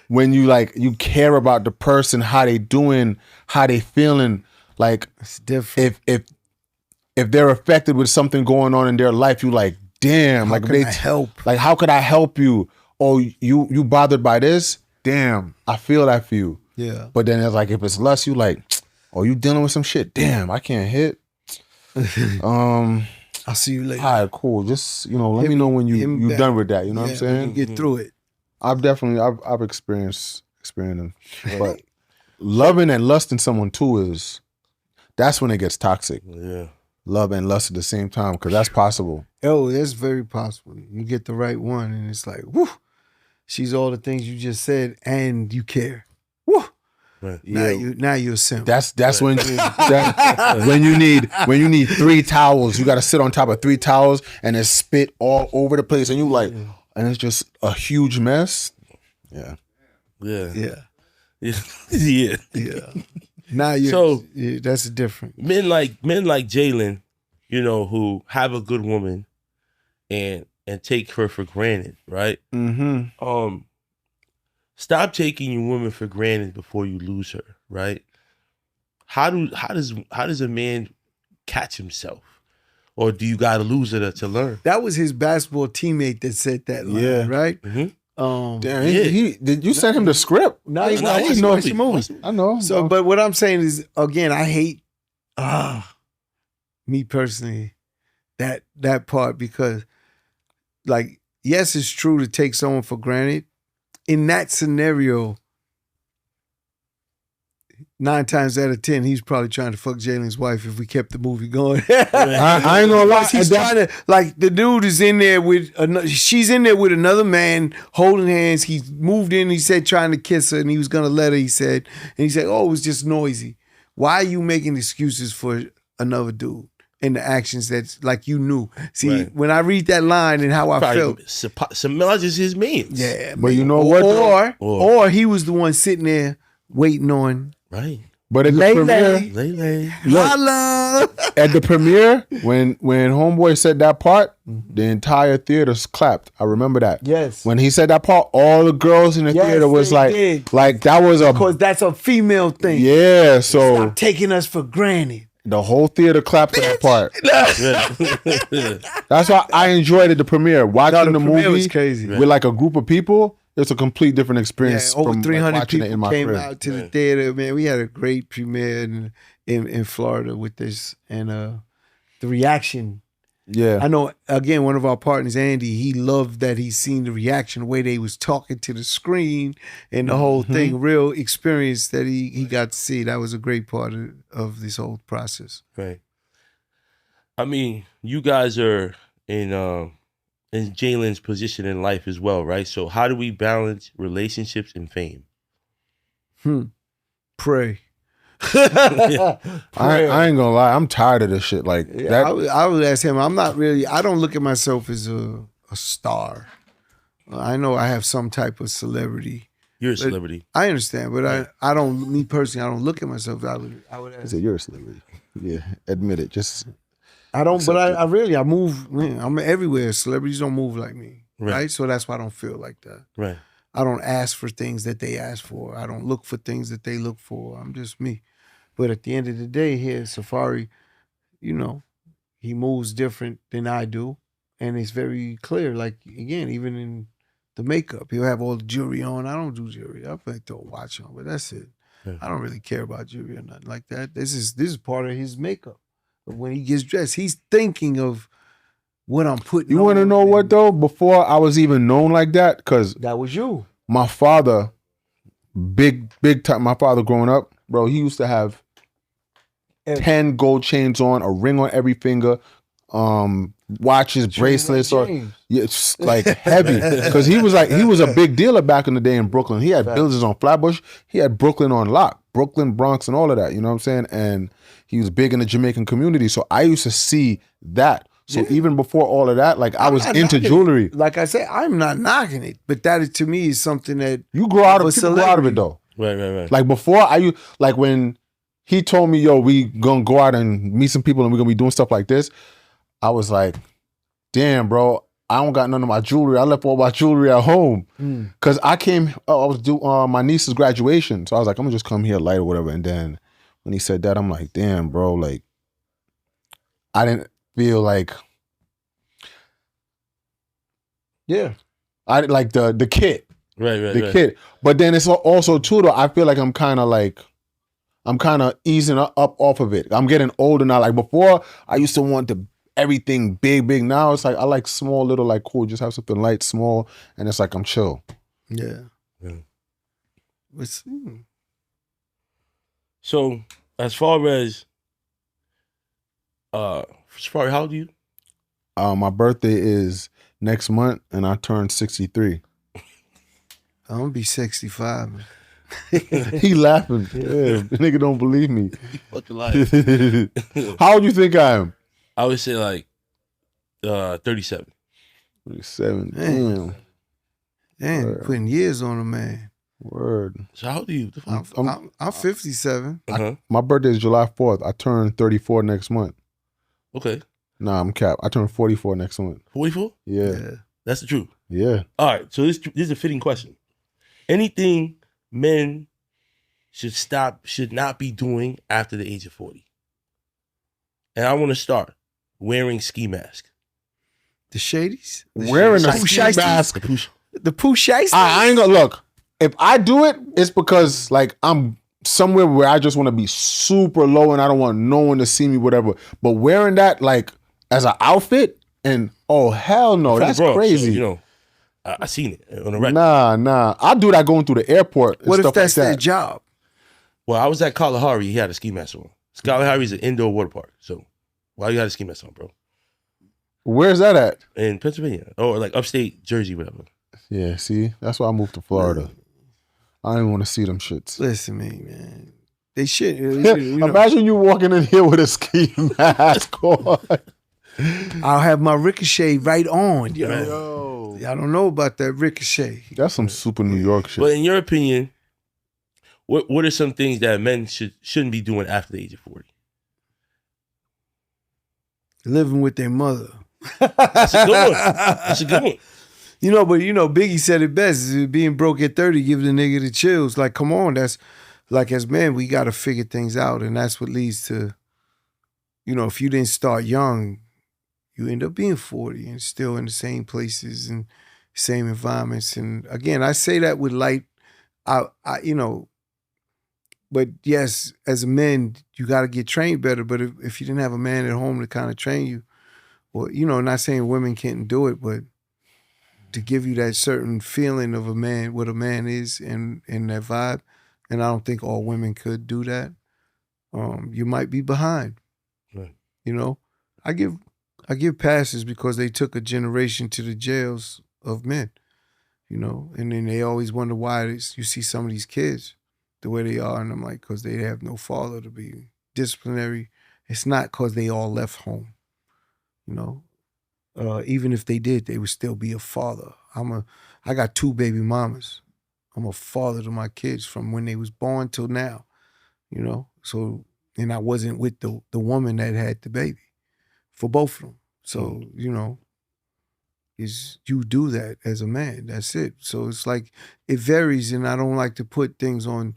when you care about the person, how they doing, how they feeling. Like it's different. If they're affected with something going on in their life, you like, damn, how like can I help? Like how could I help you? Oh, you bothered by this? damn, I feel that for you. Yeah. But then it's like, if it's lust, you like, oh, you dealing with some shit. Damn, I can't hit. I'll see you later. All right, cool. Just, let me know when you done with that. You know what I'm saying? Get through it. I've experienced them. But loving and lusting someone too that's when it gets toxic. Yeah. Love and lust at the same time, because that's possible. Oh, that's very possible. You get the right one and it's like, whoo, she's all the things you just said and you care. Woo. Right. Now you're a simp. That's when when you need 3 towels, you got to sit on top of 3 towels and it's spit all over the place, and you like, and it's just a huge mess. Yeah. Yeah. Yeah. Now you that's different. Men like Jalen, who have a good woman and take her for granted, right? Mm-hmm. Stop taking your woman for granted before you lose her, right? How does a man catch himself? Or do you gotta lose her to learn? That was his basketball teammate that said that line, right? Damn, he did you send him the script? No, he's not. watching the movie. I know. So, but what I'm saying is, again, I hate me personally, that part, because, like, yes, it's true to take someone for granted. In that scenario, 9 times out of 10, he's probably trying to fuck Jalen's wife if we kept the movie going. I ain't gonna lie. He's trying to, like, the dude is in there with she's in there with another man holding hands. He moved in, he said, trying to kiss her, and he was gonna let her, he said. And he said, oh, it was just noisy. Why are you making excuses for another dude and the actions that's like you knew? See, when I read that line and how I felt. Some just his means. Yeah. But you know what? Or he was the one sitting there waiting on. Right. But at the Lele. Holla. At the premiere, when Homeboy said that part, the entire theater's clapped. I remember that. Yes. When he said that part, all the girls in the theater was like that was because that's a female thing. Yeah, so stop taking us for granted. The whole theater clapped for that part. That's why I enjoyed it. The premiere, watching the movie was crazy. with like a group of people. It's a complete different experience. Yeah, over from 300 watching people it in my came crib. out to the theater. Man, we had a great premiere in Florida with this, and the reaction. Yeah, I know. Again, one of our partners, Andy, he loved that he seen the reaction, the way they was talking to the screen, and the whole thing. Real experience that he got to see. That was a great part of this whole process. Right. I mean, you guys are in Jalen's position in life as well, right? So how do we balance relationships and fame? Pray. I ain't gonna lie, I'm tired of this shit. Like that. I would ask him. I don't look at myself as a star. I know I have some type of celebrity. You're a celebrity. I understand, but I don't. Me personally, I don't look at myself. I would ask. I said you're a celebrity. Yeah, admit it. Just I don't. But I really move. I'm everywhere. Celebrities don't move like me, right? So that's why I don't feel like that. Right. I don't ask for things that they ask for. I don't look for things that they look for. I'm just me. But at the end of the day, here, Safaree, he moves different than I do. And it's very clear. Like, again, even in the makeup, he'll have all the jewelry on. I don't do jewelry. I put a watch on, but that's it. Yeah. I don't really care about jewelry or nothing like that. This is part of his makeup. But when he gets dressed, he's thinking of what I'm putting on. You want to know what, though? Before I was even known like that, because that was you. My father, big time, my father growing up, bro, he used to have 10 gold chains on, a ring on every finger, watches, bracelets, or it's like heavy. Because he was a big dealer back in the day in Brooklyn. He had buildings on Flatbush. He had Brooklyn on lock, Brooklyn, Bronx, and all of that. You know what I'm saying? And he was big in the Jamaican community. So I used to see that. So even before all of that, like I was into jewelry. Like I said, I'm not knocking it, but that is, to me, is something that you grow out of it though. Right. Like before, like when he told me, "Yo, we gonna go out and meet some people and we're gonna be doing stuff like this," I was like, "Damn, bro, I don't got none of my jewelry. I left all my jewelry at home because I was doing my niece's graduation, so I was like, I'm gonna just come here light or whatever." And then when he said that, I'm like, "Damn, bro, like I didn't." Feel like, I like the kit. the kid. But then it's also too though. I feel like I'm kind of easing up off of it. I'm getting older now. Like before, I used to want everything big. Now it's like I like small, little, like cool. Just have something light, small, and it's like I'm chill. Yeah. So as far as Safaree, how old are you? My birthday is next month, and I turn 63. I'm gonna be 65. He laughing. Yeah, the nigga don't believe me. Fucking life. How old you think I am? I would say like 37. 37. Damn. Damn, Word. putting years on a man. Word. So how old are you? I'm 57. My birthday is July 4th. I turn 34 next month. Okay. Nah, I'm capped. I turn 44 next month. 44? Yeah. That's the truth. Yeah. All right. So this is a fitting question. Anything men should not be doing after the age of 40? And I want to start wearing ski mask. The shadies? Wearing a ski shiesties? mask. The poo shiesties? I ain't gonna look. If I do it, it's because like I'm somewhere where I just want to be super low and I don't want no one to see me, whatever. But wearing that like as an outfit and oh hell no, that's Bro, crazy. So, you know, I seen it on the record. Nah. I do that going through the airport. And What if stuff that's like their that. job? Well, I was at Kalahari. He had a ski mask on. Kalahari is an indoor water park. So why you got a ski mask on, bro? Where's that at? In Pennsylvania. Or like upstate Jersey, whatever. Yeah, see, that's why I moved to Florida. I didn't want to see them shits. Listen to me, man. They should. You know, Imagine you walking in here with a ski mask on. I'll have my ricochet right on. Yo. Yo. I don't know about that ricochet. That's some super New York shit. But in your opinion, what are some things that men shouldn't be doing after the age of 40? Living with their mother. That's a good one. That's a good one. But Biggie said it best. Being broke at 30 give the nigga the chills. Like, come on, that's like as men, we got to figure things out. And that's what leads to, if you didn't start young, you end up being 40 and still in the same places and same environments. And again, I say that with light, but yes, as a man, you got to get trained better. But if you didn't have a man at home to kind of train you, or, not saying women can't do it, but to give you that certain feeling of a man, what a man is and that vibe. And I don't think all women could do that. You might be behind. Right. I give passes because they took a generation to the jails of men, and then they always wonder why you see some of these kids the way they are. And I'm like, because they have no father to be disciplinary. It's not because they all left home, even if they did, they would still be a father. I got 2 baby mamas. I'm a father to my kids from when they was born till now, So, and I wasn't with the woman that had the baby for both of them. So, is you do that as a man. That's it. So it's like, it varies, and I don't like to put things on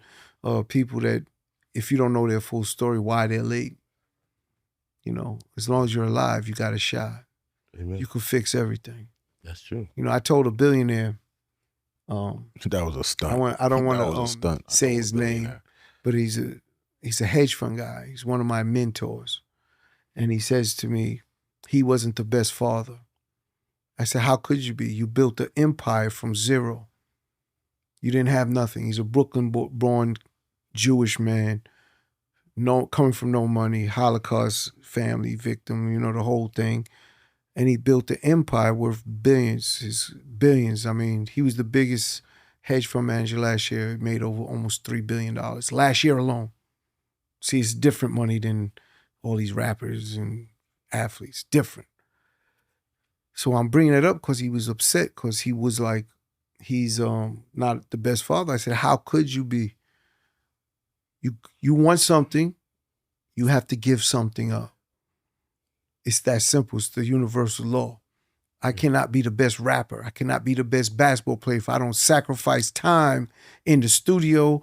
people that, if you don't know their full story, why they're late. As long as you're alive, you got a shot. Amen. You can fix everything. That's true. I told a billionaire. That was a stunt. I don't want to say his name, but he's a hedge fund guy. He's one of my mentors, and he says to me, he wasn't the best father. I said, how could you be? You built an empire from zero. You didn't have nothing. He's a Brooklyn-born Jewish man, coming from no money, Holocaust family victim, the whole thing. And he built an empire worth billions. I mean, he was the biggest hedge fund manager last year. He made over almost $3 billion last year alone. See, it's different money than all these rappers and athletes. Different. So I'm bringing it up because he was upset because he was like, he's not the best father. I said, how could you be? You want something, you have to give something up. It's that simple. It's the universal law. I cannot be the best rapper. I cannot be the best basketball player if I don't sacrifice time in the studio,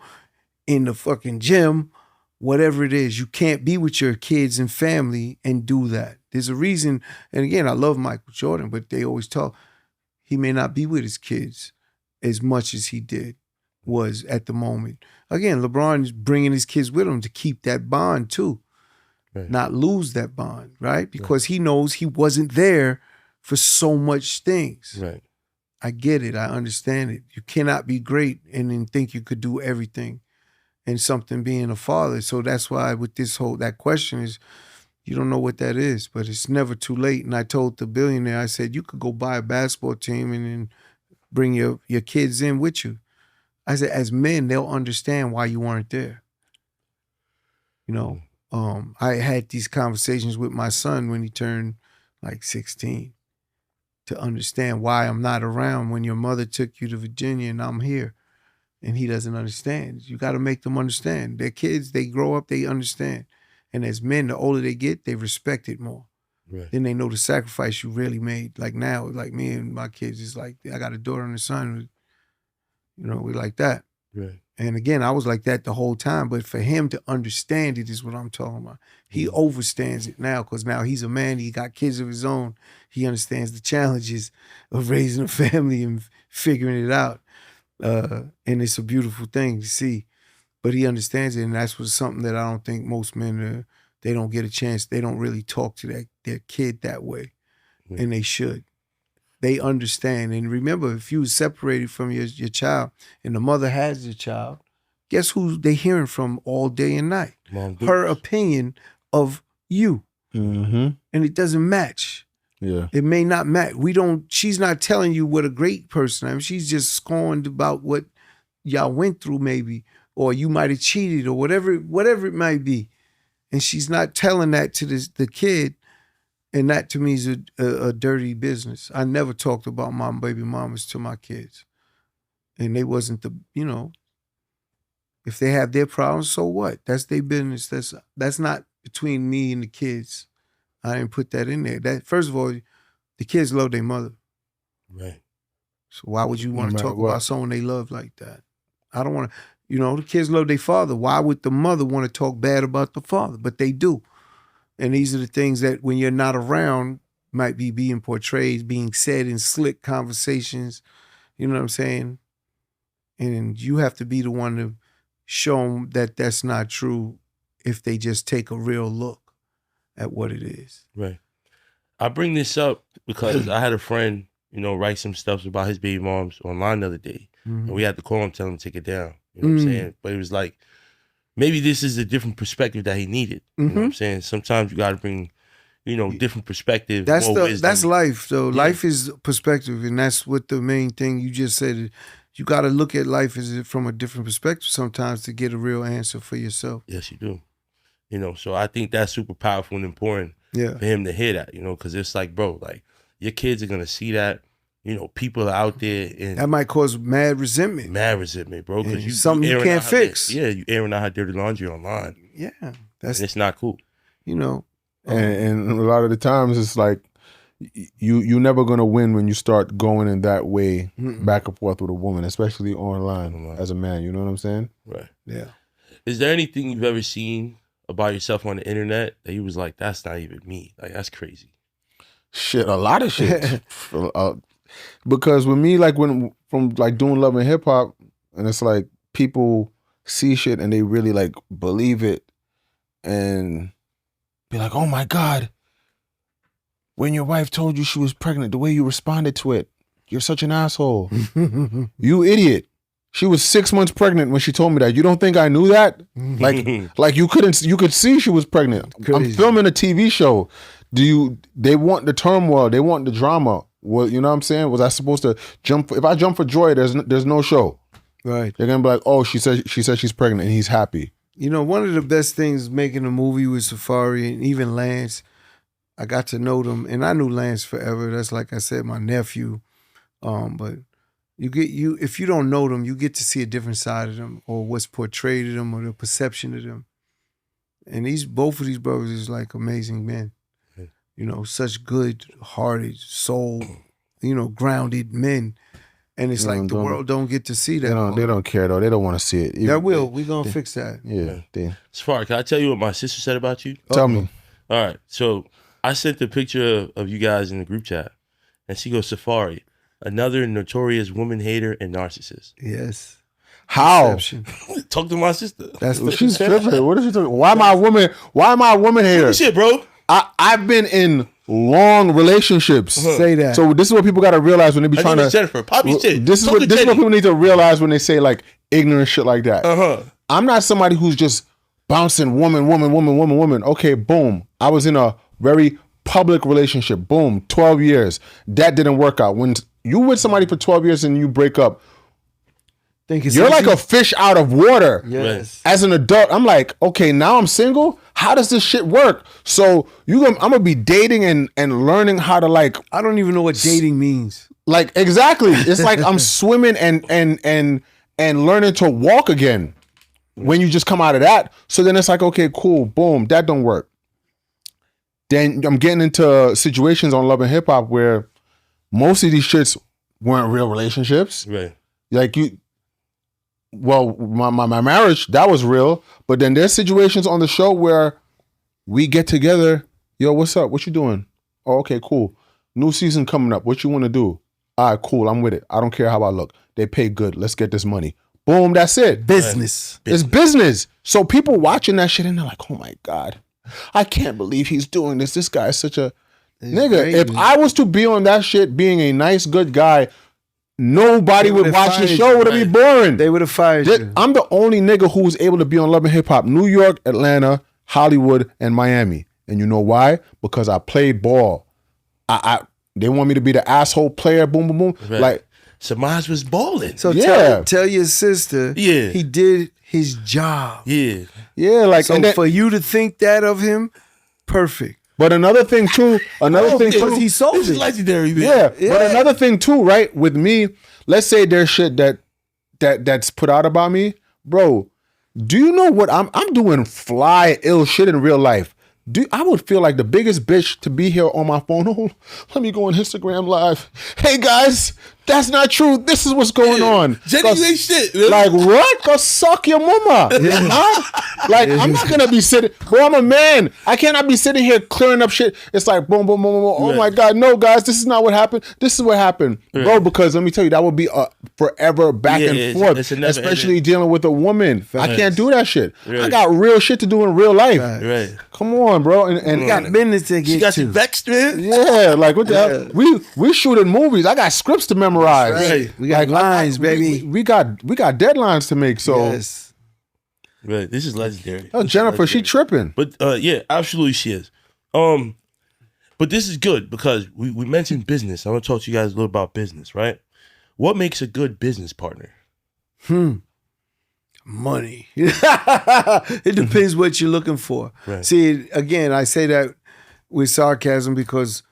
in the fucking gym, whatever it is. You can't be with your kids and family and do that. There's a reason, and again, I love Michael Jordan, but they always talk, he may not be with his kids as much as he did was at the moment. Again, LeBron is bringing his kids with him to keep that bond too, not lose that bond, right? Because he knows he wasn't there for so much things. Right. I get it. I understand it. You cannot be great and then think you could do everything and something being a father. So that's why with this that question is, you don't know what that is, but it's never too late. And I told the billionaire, I said, you could go buy a basketball team and then bring your kids in with you. I said, as men, they'll understand why you weren't there. You know, I had these conversations with my son when he turned like 16 to understand why I'm not around when your mother took you to Virginia and I'm here. And he doesn't understand. You got to make them understand. They're kids, they grow up, they understand. And as men, the older they get, they respect it more. Right. Then they know the sacrifice you really made. Like now, like me and my kids, it's like, I got a daughter and a son, you know, we like that. Right. And again, I was like that the whole time, but for him to understand it is what I'm talking about. He overstands it now because now he's a man, he got kids of his own. He understands the challenges of raising a family and figuring it out. And it's a beautiful thing to see. But he understands it, and that's something that I don't think most men, they don't get a chance. They don't really talk to their kid that way, and they should. They understand. And remember, if you were separated from your child and the mother has your child, guess who they hearing from all day and night? Her opinion of you. Mm-hmm. And it doesn't match. Yeah. It may not match. She's not telling you what a great person I am. She's just scorned about what y'all went through maybe, or you might have cheated or whatever it might be. And she's not telling that to the kid. And that to me is a dirty business. I never talked about my baby mamas to my kids. And they wasn't if they have their problems, so what? That's their business. That's not between me and the kids. I didn't put that in there. First of all, the kids love their mother. Right. So why would you want to talk about someone they love like that? I don't want to, the kids love their father. Why would the mother want to talk bad about the father? But they do. And these are the things that when you're not around might be being portrayed, being said in slick conversations. You know what I'm saying? And you have to be the one to show them that that's not true if they just take a real look at what it is. Right. I bring this up because I had a friend, write some stuff about his baby moms online the other day. Mm-hmm. And we had to call him, tell him to take it down. You know what I'm saying? But it was like, maybe this is a different perspective that he needed. You know what I'm saying? Sometimes you got to bring, different perspective. That's life, though. Yeah. Life is perspective, and that's what the main thing you just said. You got to look at life from a different perspective sometimes to get a real answer for yourself. Yes, you do. So I think that's super powerful and important for him to hear that, because it's like, bro, like your kids are going to see that. People are out there. And that might cause mad resentment. Bro. Because something you can't fix. You airing out her dirty laundry online. Yeah. And it's not cool. And a lot of the times it's like, you're never going to win when you start going in that way back and forth with a woman, especially online as a man. You know what I'm saying? Right. Yeah. Is there anything you've ever seen about yourself on the internet that you was like, that's not even me? Like, that's crazy. Shit, a lot of shit. Because with me, like from doing Love and Hip Hop, and it's like people see shit and they really like believe it and be like, oh my God, when your wife told you she was pregnant, the way you responded to it, you're such an asshole. You idiot. She was 6 months pregnant when she told me that. You don't think I knew that? Like you could see she was pregnant. Crazy. I'm filming a TV show. They want the turmoil, they want the drama. Well, you know what I'm saying? Was I supposed to jump? If I jump for joy, there's no show. Right. They're gonna be like, oh, she said she's pregnant, and he's happy. One of the best things making a movie with Safaree and even Lance, I got to know them, and I knew Lance forever. That's like I said, my nephew. But if you don't know them, you get to see a different side of them, or what's portrayed of them, or the perception of them. And both of these brothers is like amazing men. Such good-hearted, soul, grounded men. And it's like the world don't get to see that. They don't care, though. They don't want to see it. We're going to fix that. Yeah. Safaree, can I tell you what my sister said about you? Tell me. All right. So I sent the picture of you guys in the group chat. And she goes, Safaree, another notorious woman hater and narcissist. Yes. How? Exception. Talk to my sister. That's the She's tripping. What is she talking? Why am I a woman? Why am I a woman hater? Shit, bro. I've been in long relationships. Say that. So this is what people got to realize when they be trying to. Jennifer, Poppy shit. This is what people need to realize when they say like ignorant shit like that. I'm not somebody who's just bouncing woman. Okay, boom. I was in a very public relationship. Boom, 12 years. That didn't work out. When you with somebody for 12 years and you break up, you're like a fish out of water. Yes. As an adult, I'm like, okay, now I'm single. How does this shit work? So I'm gonna be dating and learning how to like. I don't even know what dating means. Like exactly, it's like I'm swimming and learning to walk again. When you just come out of that, so then it's like, okay, cool, boom, that don't work. Then I'm getting into situations on Love and Hip Hop where most of these shits weren't real relationships. Right. Like my marriage, that was real. But then there's situations on the show where we get together. Yo, what's up? What you doing? Oh, okay, cool. New season coming up. What you want to do? All right, cool. I'm with it. I don't care how I look. They pay good. Let's get this money. Boom, that's it. Business. It's business. So people watching that shit and they're like, oh my God, I can't believe he's doing this. This guy is such a nigga. Crazy. If I was to be on that shit being a nice, good guy, nobody would watch the show. Would it be boring? They would have fired you. I'm the only nigga who was able to be on Love and Hip Hop, New York, Atlanta, Hollywood, and Miami. And you know why? Because I played ball. They want me to be the asshole player, boom, boom, boom. Right. Like, Samaj was balling. So Yeah. tell your sister he did his job. Yeah. like, So and then, for you to think that of him, perfect. but another thing too, Because he sold This is it. legendary, man. yeah, but another thing too, right? With me, let's say there's shit that's put out about me, bro. Do you know what I'm doing? Fly ill shit in real life. I would feel like the biggest bitch to be here on my phone. Oh, let me go on Instagram Live. Hey guys, that's not true. This is what's going on. Jenny, you ain't shit. Man. Like what? Go suck your mama. Huh? Like I'm not gonna be sitting. Bro, I'm a man. I cannot be sitting here clearing up shit. It's like boom, boom, boom, boom, boom. Oh my God, no, guys, this is not what happened. This is what happened, bro. Because let me tell you, that would be a forever back and forth, especially dealing with a woman. I can't do that shit. I got real shit to do in real life. Right. Come on, bro. And You got business to get She got to. you vexed, man. yeah, like what the hell? We shooting movies. I got scripts to memorize. Right. We got lines, baby. We got deadlines to make. So Yes. Right. This is legendary. oh, Jennifer, she tripping. But yeah, absolutely she is. But this is good because we mentioned business. I want to talk to you guys a little about business, right? What makes a good business partner? Money. It depends what you're looking for. Right. See, again, I say that with sarcasm because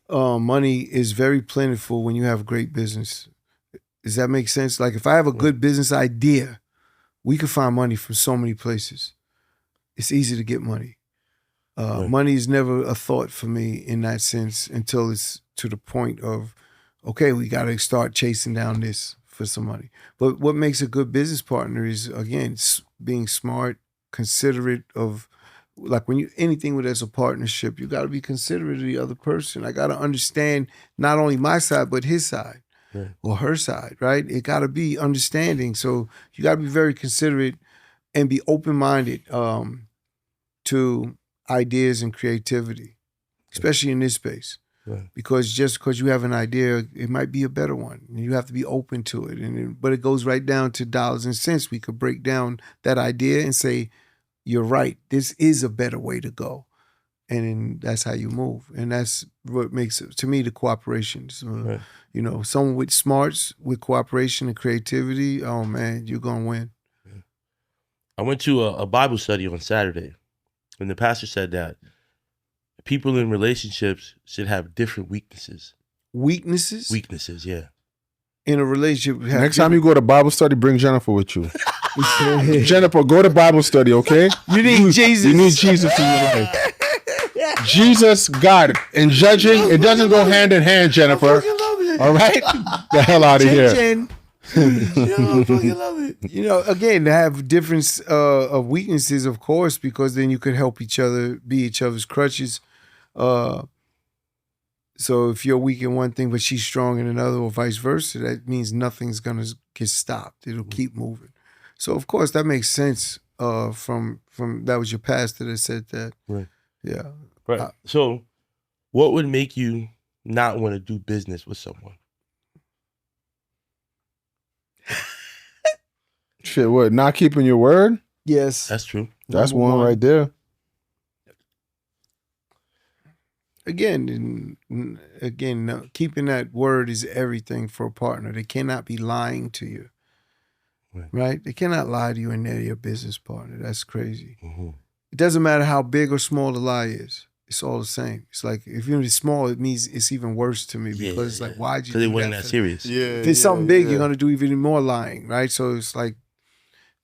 money is very plentiful when you have great business. Does that make sense? Like if I have a good business idea, we can find money from so many places. It's easy to get money. Money is never a thought for me in that sense until it's to the point of, okay, we got to start chasing down this for some money. But what makes a good business partner is, again, being smart, considerate of, like when you, anything with as a partnership, you got to be considerate of the other person. I got to understand not only my side, but his side or her side, right? It got to be understanding. So you got to be very considerate and be open-minded to ideas and creativity, especially in this space. Right. Because just because you have an idea, it might be a better one. And you have to be open to it. But it goes right down to dollars and cents. We could break down that idea and say, you're right, this is a better way to go. And then that's how you move. And that's what makes it, to me, the cooperation. Right. You know, someone with smarts, with cooperation and creativity, oh man, you're going to win. I went to a Bible study on Saturday, and the pastor said that people in relationships should have different weaknesses. Weaknesses? Weaknesses, yeah. In a relationship. Next time you go to Bible study, bring Jennifer with you. Jennifer, go to Bible study, okay? You need Jesus. You need Jesus in your life. Jesus, God. And judging, it doesn't go hand in hand, Jennifer. All right? The hell out of here. You know, again, to have difference of weaknesses, of course, because then you could help each other, be each other's crutches. So if you're weak in one thing, but she's strong in another, or vice versa, that means nothing's gonna get stopped. It'll keep moving. So of course that makes sense. From that was your pastor that said that. Right. Yeah. Right. So, what would make you not want to do business with someone? Shit, what? Not keeping your word? Yes. That's true. That's Number one right there. Again, keeping that word is everything for a partner. They cannot be lying to you. Right? They cannot lie to you and they're your business partner. That's crazy. Mm-hmm. It doesn't matter how big or small the lie is. It's all the same. It's like, if you're small, it means it's even worse to me because it's like, why'd you do Because it that? wasn't that serious. Yeah. If it's something big, you're going to do even more lying, right? So it's like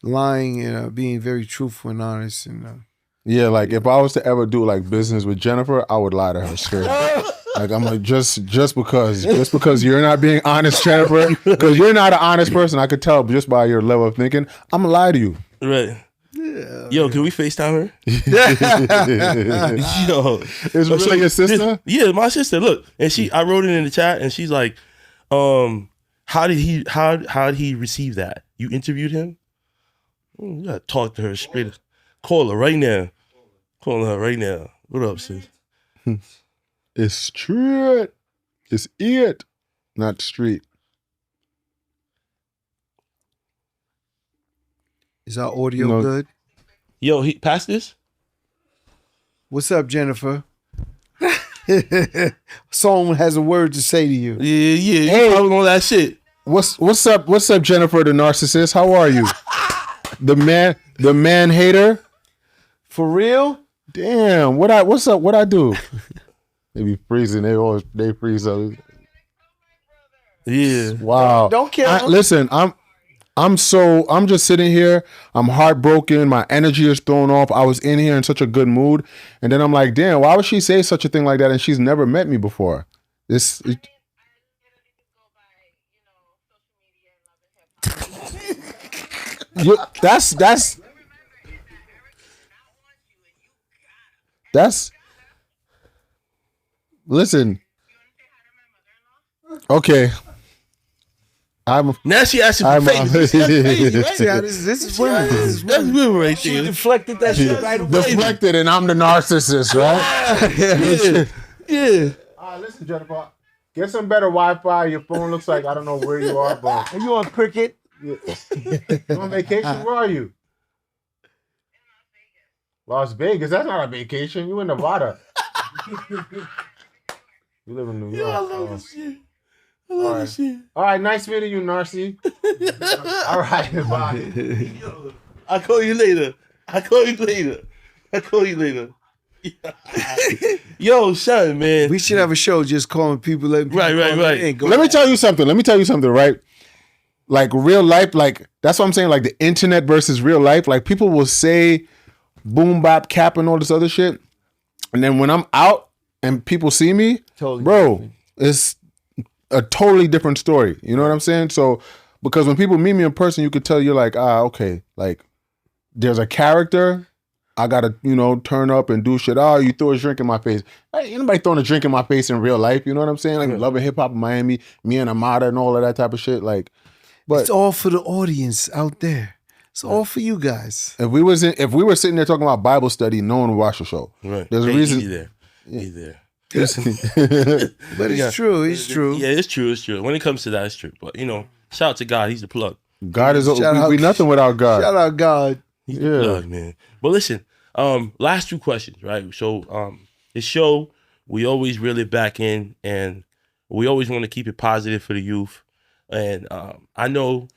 lying and being very truthful and honest. And Yeah, like if I was to ever do like business with Jennifer, I would lie to her straight. Like I'm like just because you're not being honest, Jennifer, because you're not an honest person. I could tell just by your level of thinking. I'm gonna lie to you. Right. yeah. Yo, can we FaceTime her? Yo, Is really your sister? Yeah, my sister. Look, and I wrote it in the chat, and she's like, how did he receive that? You interviewed him? You gotta talk to her straight. Call her right now. Call her right now. What up, sis? It's street. It's it, not street. Is our audio No. good? Yo, pass this? What's up, Jennifer? Someone has a word to say to you. Yeah. Hey. Hey, all that shit. What's up, Jennifer the narcissist? How are you? the man hater? For real? Damn, what's up? What I do? They be freezing. They freeze up. Yeah. Wow. Don't kill him. Listen, I'm just sitting here. I'm heartbroken. My energy is thrown off. I was in here in such a good mood, and then I'm like, damn, why would she say such a thing like that? And she's never met me before. Listen. Okay. Now she asking for favors. That's crazy, right? See how this is women. This is That's women. women right She there. deflected that shit right away. Deflected, and I'm the narcissist, right? Yeah. All right, listen, Jennifer. Get some better Wi-Fi. Your phone looks like I don't know where you are, but Are you on Cricket? you on vacation? Where are you? Las Vegas. That's not a vacation. You in Nevada. You live in New York. I love this shit. I love this shit. All right, nice meeting you, Narcy. All right, bye. I'll call you later. Yo, son, man. We should have a show just calling people. Letting people Right. call in. Go Let me tell you something, right? Like real life, like that's what I'm saying, like the internet versus real life. Like people will say boom bap cap and all this other shit. And then when I'm out and people see me, Totally bro, different. it's a totally different story. You know what I'm saying? So because when people meet me in person, you could tell you're like, okay, like there's a character. I gotta, turn up and do shit. Oh, you throw a drink in my face. Hey, anybody throwing a drink in my face in real life? You know what I'm saying? Like loving hip hop in Miami, me and Amada and all of that type of shit. Like, but It's all for the audience out there. It's all for you guys. if we were sitting there talking about Bible study, no one would watch the show. Right. There's a Hey, reason. He's there. But it's true. It's true. Yeah, it's true. When it comes to that, it's true. But, shout out to God. He's the plug. God is Shout out- we nothing without God. Shout out God. He's Yeah. the plug, man. But listen, last two questions, right? So, the show, we always reel it back in, and we always want to keep it positive for the youth. And I know.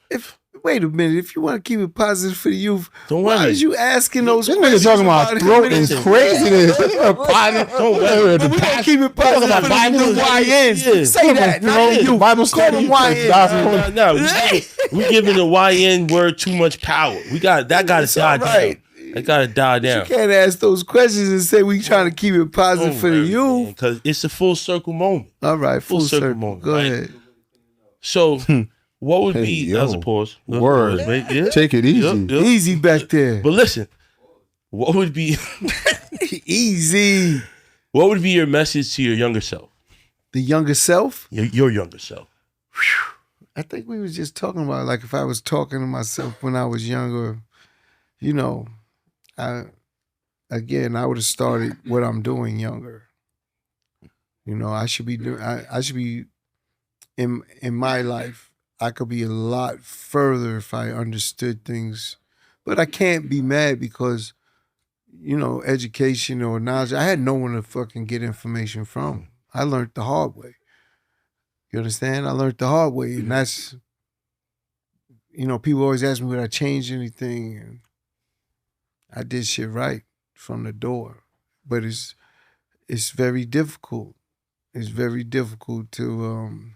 Wait a minute. If you want to keep it positive for the youth, Don't why worry. is you asking those This questions? nigga talking about him? throat and craziness. But we gonna keep it positive for the YNs. Yeah. Say that. Not the youth. Bible Call study. them YNs. No, we giving the YN word too much power. That got to It's die all right. down. That got to die down. You can't ask those questions and say we trying to keep it positive for the youth. Because it's a full circle moment. All right, full circle. moment. Go right? ahead. So, what would Hey, be? yo. That was a pause. Word. Wait, yeah. Take it easy. Yep. Easy back there. But listen, what would be Easy. what would be your message to your younger self? The younger self? Your younger self. I think we was just talking about, like, if I was talking to myself when I was younger, you know, I would have started what I'm doing younger. You know, I should be doing. I should be in my life. I could be a lot further if I understood things, but I can't be mad because, you know, education or knowledge. I had no one to fucking get information from. I learned the hard way. You understand? I learned the hard way, and that's, you know, people always ask me would I change anything, and I did shit right from the door, but it's very difficult. It's very difficult to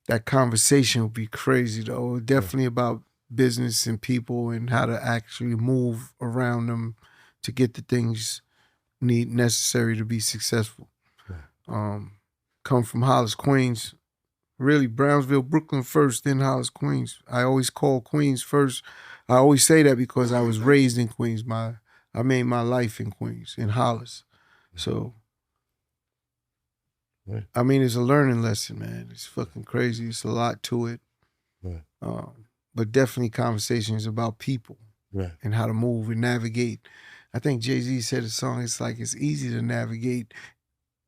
that conversation would be crazy though. Definitely about business and people and how to actually move around them to get the things necessary to be successful. Come from Hollis, Queens. Really, Brownsville, Brooklyn first, then Hollis, Queens. I always call Queens first. I always say that because I was raised in Queens. I made my life in Queens, in Hollis. So, right. I mean, it's a learning lesson, man. It's fucking crazy. It's a lot to it. Right. But definitely conversations about people and how to move and navigate. I think Jay-Z said a song, it's like it's easy to navigate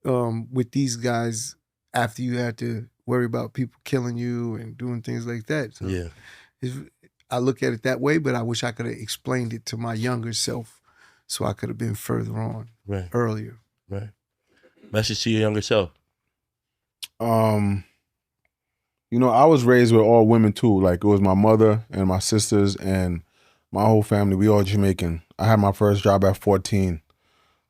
with these guys after you had to worry about people killing you and doing things like that. So I look at it that way, but I wish I could have explained it to my younger self so I could have been further on earlier. Right. Message to your younger self. You know, I was raised with all women too. Like, it was my mother and my sisters and my whole family. We all Jamaican. I had my first job at 14.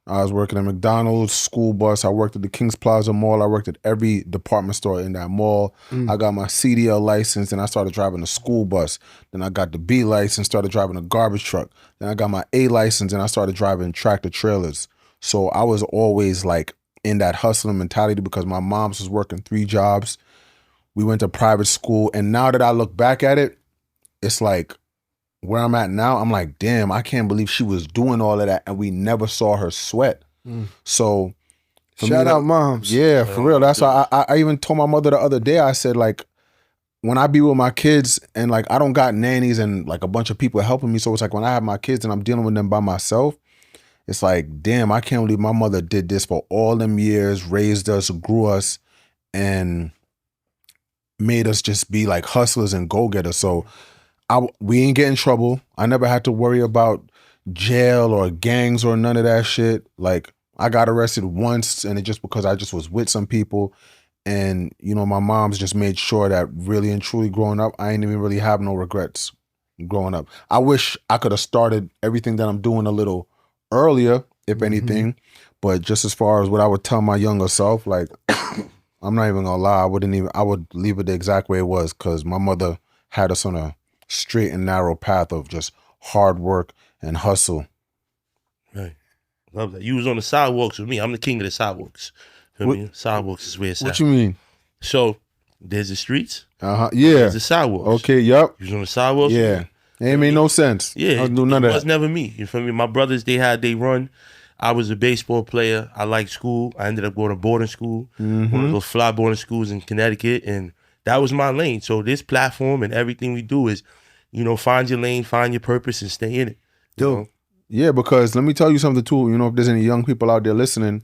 I was working at McDonald's, school bus. I worked at the Kings Plaza Mall. I worked at every department store in that mall. I got my CDL license, and I started driving a school bus. Then I got the B license, started driving a garbage truck. Then I got my A license, and I started driving tractor trailers. So I was always like in that hustling mentality because my mom was working 3 jobs. We went to private school, and now that I look back at it, it's like, where I'm at now, I'm like, damn, I can't believe she was doing all of that and we never saw her sweat. So shout out moms. Yeah, for real. That's why I even told my mother the other day, I said, like, when I be with my kids and like I don't got nannies and like a bunch of people helping me, so it's like when I have my kids and I'm dealing with them by myself, it's like, damn, I can't believe my mother did this for all them years, raised us, grew us, and made us just be like hustlers and go-getters. So we ain't get in trouble. I never had to worry about jail or gangs or none of that shit. Like, I got arrested once, and it just because I just was with some people. And, you know, my mom's just made sure that really and truly growing up, I ain't even really have no regrets growing up. I wish I could have started everything that I'm doing a little earlier, if anything. But just as far as what I would tell my younger self, like, I'm not even gonna lie, I would leave it the exact way it was, because my mother had us on a straight and narrow path of just hard work and hustle. Right. Love that. You was on the sidewalks with me. I'm the king of the sidewalks. Feel me? Sidewalks is where it's at. What you mean? So there's the streets. Yeah. There's the sidewalks. Okay, yep. You was on the sidewalks. Yeah. It ain't made no sense. Yeah. I don't do none of that. It was never me. You feel me? My brothers, they run. I was a baseball player. I liked school. I ended up going to boarding school. One of those fly boarding schools in Connecticut. And that was my lane. So this platform and everything we do is, you know, find your lane, find your purpose, and stay in it. Dude. Yeah, because let me tell you something too. You know, if there's any young people out there listening,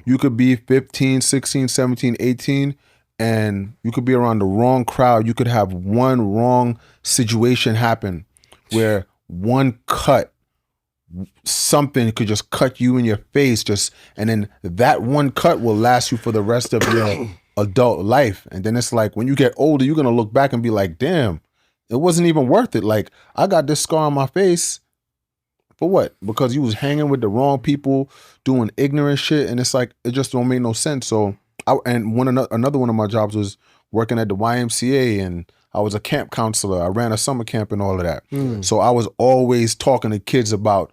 you could be 15, 16, 17, 18, and you could be around the wrong crowd. You could have one wrong situation happen where one cut, something could just cut you in your face, and then that one cut will last you for the rest of your adult life. And then it's like, when you get older, you're gonna look back and be like, damn, it wasn't even worth it. Like, I got this scar on my face for what? Because you was hanging with the wrong people, doing ignorant shit, and it's like, it just don't make no sense. So, another one of my jobs was working at the YMCA, and I was a camp counselor. I ran a summer camp and all of that. So I was always talking to kids about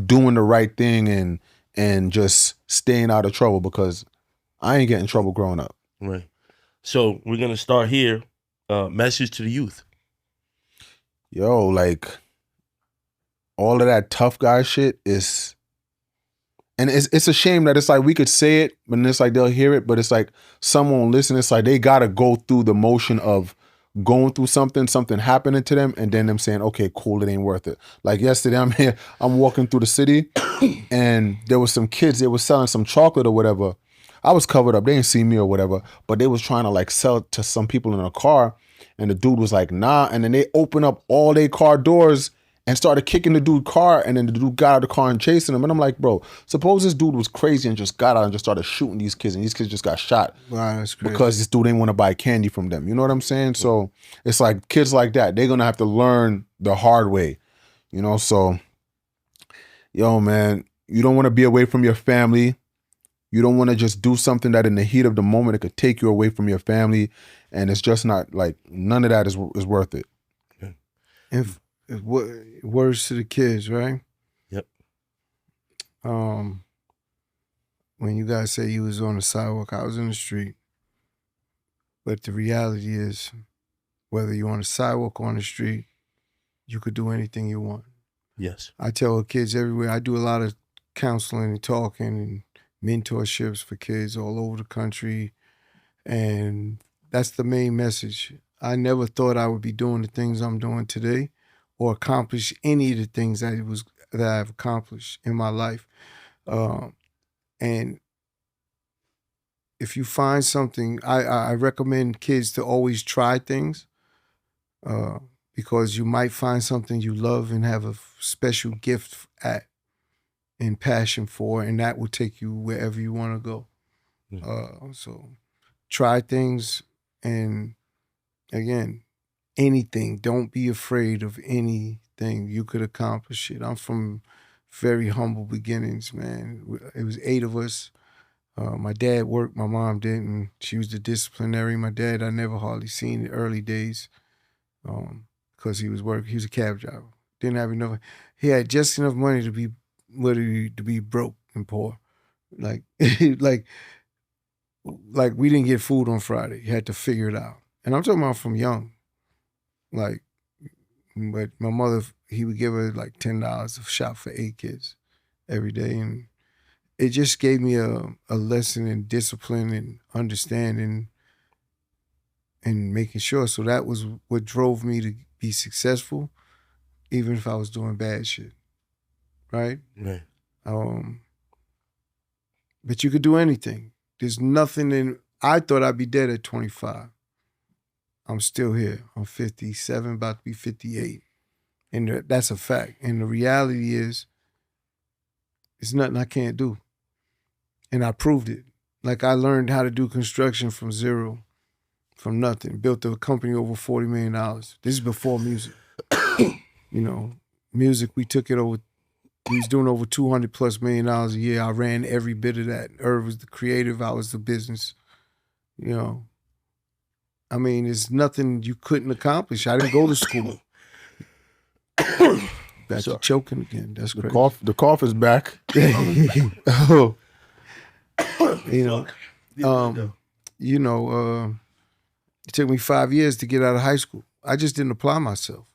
doing the right thing and just staying out of trouble, because I ain't getting in trouble growing up. Right. So we're gonna start here. Message to the youth. Yo, like, all of that tough guy shit is And it's a shame that it's like we could say it, but it's like they'll hear it, but it's like someone won't listen. It's like they gotta go through the motion of going through something happening to them, and then them saying, okay, cool, it ain't worth it. Like yesterday, I'm walking through the city, and there was some kids, they were selling some chocolate or whatever. I was covered up, they didn't see me or whatever, but they was trying to like sell it to some people in a car, and the dude was like, nah, and then they opened up all their car doors and started kicking the dude's car, and then the dude got out of the car and chasing him. And I'm like, bro, suppose this dude was crazy and just got out and just started shooting these kids, and these kids just got shot. Wow, that's crazy. Because this dude didn't want to buy candy from them. You know what I'm saying? So it's like kids like that, they're gonna have to learn the hard way. You know, so yo, man, you don't want to be away from your family. You don't want to just do something that in the heat of the moment it could take you away from your family, and it's just not like none of that is worth it. If words to the kids, right? Yep. When you guys say you was on the sidewalk, I was in the street. But the reality is, whether you're on the sidewalk or on the street, you could do anything you want. Yes. I tell the kids everywhere. I do a lot of counseling and talking and mentorships for kids all over the country, and that's the main message. I never thought I would be doing the things I'm doing today, or accomplish any of the things that I've accomplished in my life. And if you find something, I recommend kids to always try things, because you might find something you love and have a special gift at and passion for, and that will take you wherever you want to go. So try things, and again, anything. Don't be afraid of anything. You could accomplish it. I'm from very humble beginnings, man. It was 8 of us. My dad worked, my mom didn't. She was the disciplinary. My dad, I never hardly seen in the early days, because he was a cab driver. Didn't have enough. He had just enough money to be broke and poor. Like like we didn't get food on Friday. You had to figure it out. And I'm talking about from young. Like, but my mother, he would give her like $10 a shop for 8 kids every day. And it just gave me a lesson in discipline and understanding and making sure. So that was what drove me to be successful, even if I was doing bad shit. Right? Right. But you could do anything. There's nothing I thought I'd be dead at 25. I'm still here. I'm 57, about to be 58. And that's a fact. And the reality is, it's nothing I can't do. And I proved it. Like, I learned how to do construction from zero, from nothing. Built a company over $40 million. This is before music. Music, we took it over. We was doing over $200+ million a year. I ran every bit of that. Irv was the creative. I was the business. I mean, there's nothing you couldn't accomplish. I didn't go to school. Back to choking again. That's crazy. The cough is back. Oh. It took me 5 years to get out of high school. I just didn't apply myself.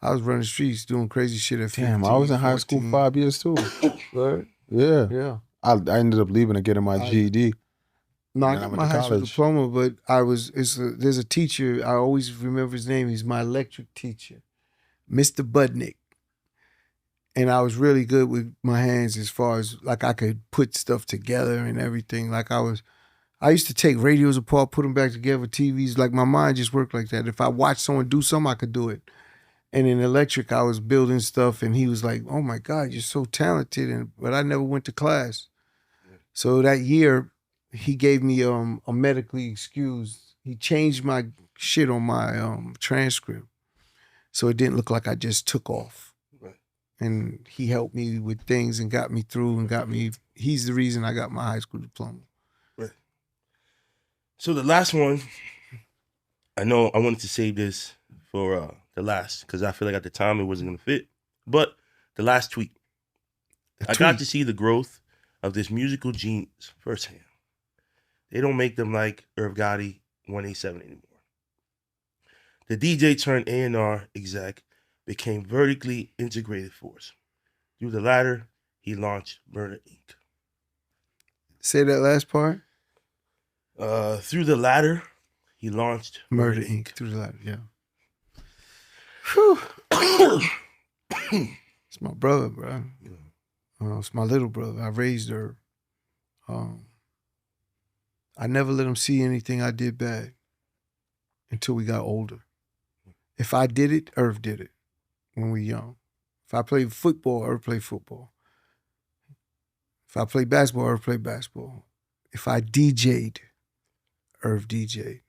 I was running streets doing crazy shit at 15. Damn, I was in high school 5 years too. Right? Yeah. Yeah. I ended up leaving and getting my GED. No, I got my high school diploma, but there's a teacher, I always remember his name. He's my electric teacher, Mr. Budnick. And I was really good with my hands as far as, like, I could put stuff together and everything. Like, I used to take radios apart, put them back together, TVs. Like, my mind just worked like that. If I watched someone do something, I could do it. And in electric, I was building stuff, and he was like, oh my God, you're so talented. But I never went to class. So that year, he gave me a medically excused. He changed my shit on my transcript, so it didn't look like I just took off. Right. And he helped me with things and got me through and he's the reason I got my high school diploma. Right. So the last one, I know I wanted to save this for the last, because I feel like at the time it wasn't going to fit. But the last tweet. I got to see the growth of this musical genius firsthand. They don't make them like Irv Gotti 187 anymore. The DJ turned A&R exec became vertically integrated force. Through the latter, he launched Murder Inc. Say that last part. Through the ladder, he launched Murder Inc. Through the ladder, yeah. Whew. It's my brother, bro. It's my little brother. I raised her. I never let him see anything I did bad until we got older. If I did it, Irv did it when we young. If I played football, Irv played football. If I played basketball, Irv played basketball. If I DJ'd, Irv DJ'd.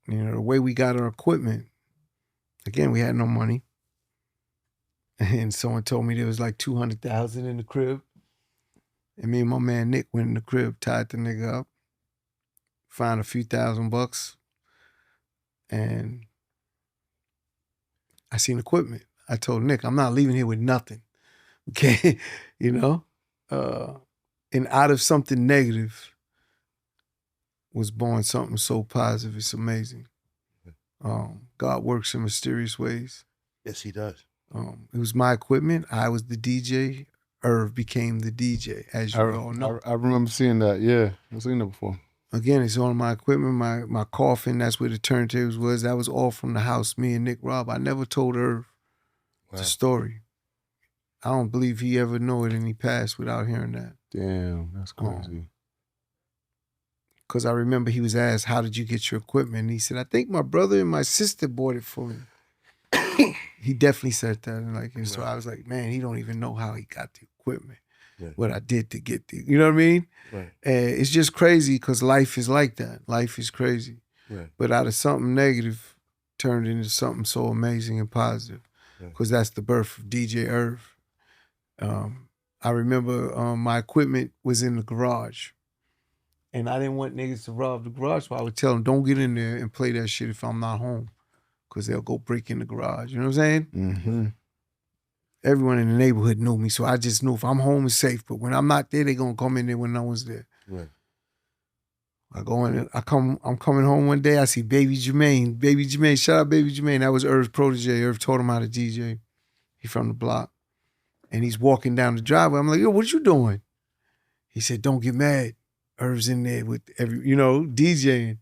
You know, the way we got our equipment, again, we had no money. And someone told me there was like 200,000 in the crib. And me and my man Nick went in the crib, tied the nigga up, found a few $1,000, and I seen equipment. I told Nick, I'm not leaving here with nothing. Okay, you know? And out of something negative was born something so positive. It's amazing. God works in mysterious ways. Yes, he does. It was my equipment. I was the DJ. Irv became the DJ, as you all know. I remember seeing that. Yeah, I've seen that before. Again, it's on my equipment, my coffin. That's where the turntables was. That was all from the house. Me and Nick Robb. I never told Irv the story. I don't believe he ever knew it, and he passed without hearing that. Damn, that's crazy. Because I remember he was asked, "How did you get your equipment?" And he said, "I think my brother and my sister bought it for me." He definitely said that, and so I was like, man, he don't even know how he got the equipment, what I did to get the, you know what I mean? Right. It's just crazy because life is like that. Life is crazy. Right. But out of something negative, turned into something so amazing and positive, because that's the birth of DJ Irv. I remember my equipment was in the garage, and I didn't want niggas to rob the garage, so I would tell them, don't get in there and play that shit if I'm not home. Because they'll go break in the garage. You know what I'm saying? Mm-hmm. Everyone in the neighborhood knew me, so I just knew if I'm home, it's safe. But when I'm not there, they're going to come in there when no one's there. Right. I go in, I'm coming home one day, I see Baby Jermaine. Baby Jermaine, shout out Baby Jermaine. That was Irv's protege. Irv taught him how to DJ. He from the block. And he's walking down the driveway. I'm like, yo, what you doing? He said, don't get mad. Irv's in there with DJing.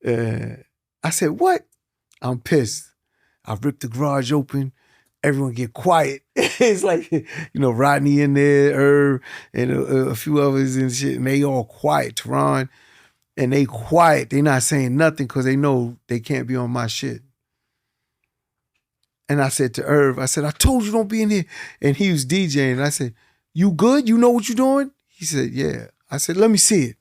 I said, what? I'm pissed. I ripped the garage open. Everyone get quiet. It's like, Rodney in there, Irv, and a few others and shit, and they all quiet, Teron, and they quiet. They not saying nothing because they know they can't be on my shit. And I said to Irv, I said, I told you don't be in here. And he was DJing. And I said, you good? You know what you're doing? He said, yeah. I said, let me see it.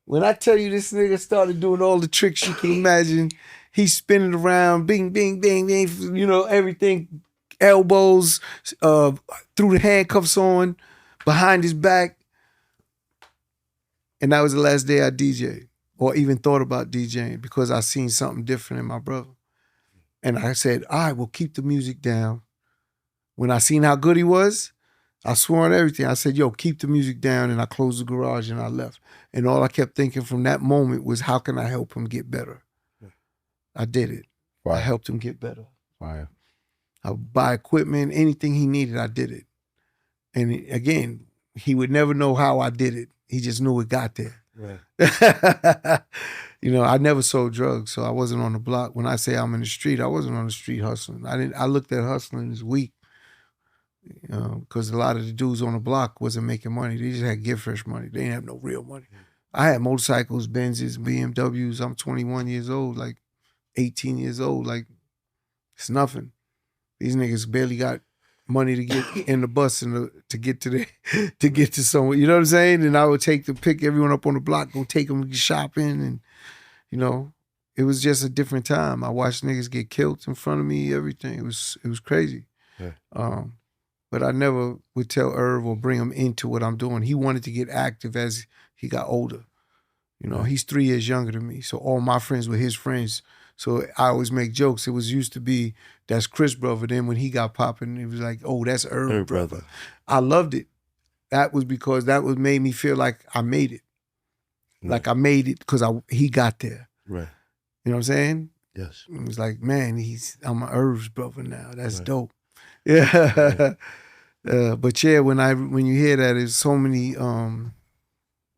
When I tell you this nigga started doing all the tricks you can imagine, he's spinning around, bing, bing, bing, bing, everything, elbows, threw the handcuffs on, behind his back. And that was the last day I DJ'd, or even thought about DJing, because I seen something different in my brother. And I said, all right, well, keep the music down. When I seen how good he was, I swore on everything. I said, yo, keep the music down, and I closed the garage and I left. And all I kept thinking from that moment was, how can I help him get better? I did it. Wow. I helped him get better. Wow. I would buy equipment, anything he needed, I did it. And again, he would never know how I did it. He just knew it got there. Right. I never sold drugs, so I wasn't on the block. When I say I'm in the street, I wasn't on the street hustling. I looked at hustling as weak, because a lot of the dudes on the block wasn't making money. They just had gift fresh money. They didn't have no real money. I had motorcycles, Benzes, BMWs. I'm 21 years old, like 18 years old. Like, it's nothing. These niggas barely got money to get in the bus and to get to somewhere. You know what I'm saying? And I would pick everyone up on the block, go take them shopping, and it was just a different time. I watched niggas get killed in front of me. Everything. It was crazy. Yeah. But I never would tell Irv or bring him into what I'm doing. He wanted to get active as he got older. He's 3 years younger than me, so all my friends were his friends. So I always make jokes. It was used to be, that's Chris' brother. Then when he got popping, it was like, oh, that's Irv brother. I loved it. That was because that made me feel like I made it. Right. Like I made it because he got there. Right. You know what I'm saying? Yes. It was like, man, I'm an Irv's brother now. That's dope. Yeah. But yeah, when you hear that, there's so many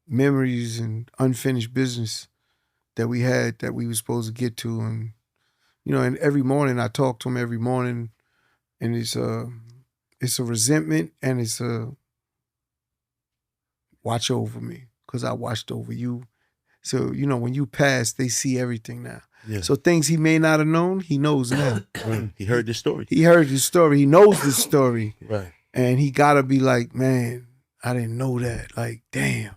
memories and unfinished business that we had that we were supposed to get to, and and every morning I talk to him every morning, and it's a resentment and it's a watch over me because I watched over you. So when you pass, they see everything now. Yeah. So things he may not have known, he knows now. He heard the story. He heard the story. He knows the story. Right. And he gotta be like, man, I didn't know that. Like, damn.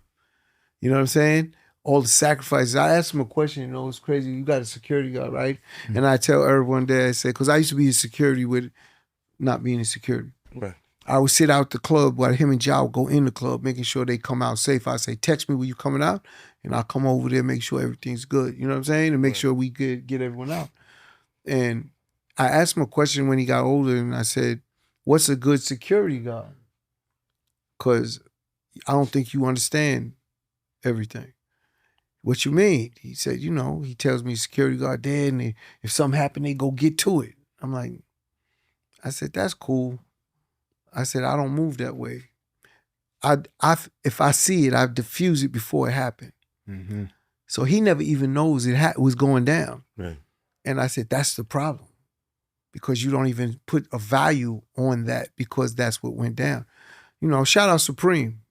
You know what I'm saying? All the sacrifices. I asked him a question, it's crazy. You got a security guard, right? Mm-hmm. And I tell Irv one day, I said, because I used to be in security with not being in security. Right. I would sit out the club while him and Ja would go in the club, making sure they come out safe. I say, text me when you coming out, and I'll come over there, make sure everything's good. You know what I'm saying? And make sure we get everyone out. And I asked him a question when he got older, and I said, what's a good security guard? Because I don't think you understand everything. What you mean? He said, he tells me security guard there, and if something happened, they go get to it. I'm like, I said, that's cool. I said, I don't move that way. If I see it, I diffuse it before it happened. Mm-hmm. So he never even knows it was going down. Right. And I said, that's the problem. Because you don't even put a value on that because that's what went down. Shout out Supreme.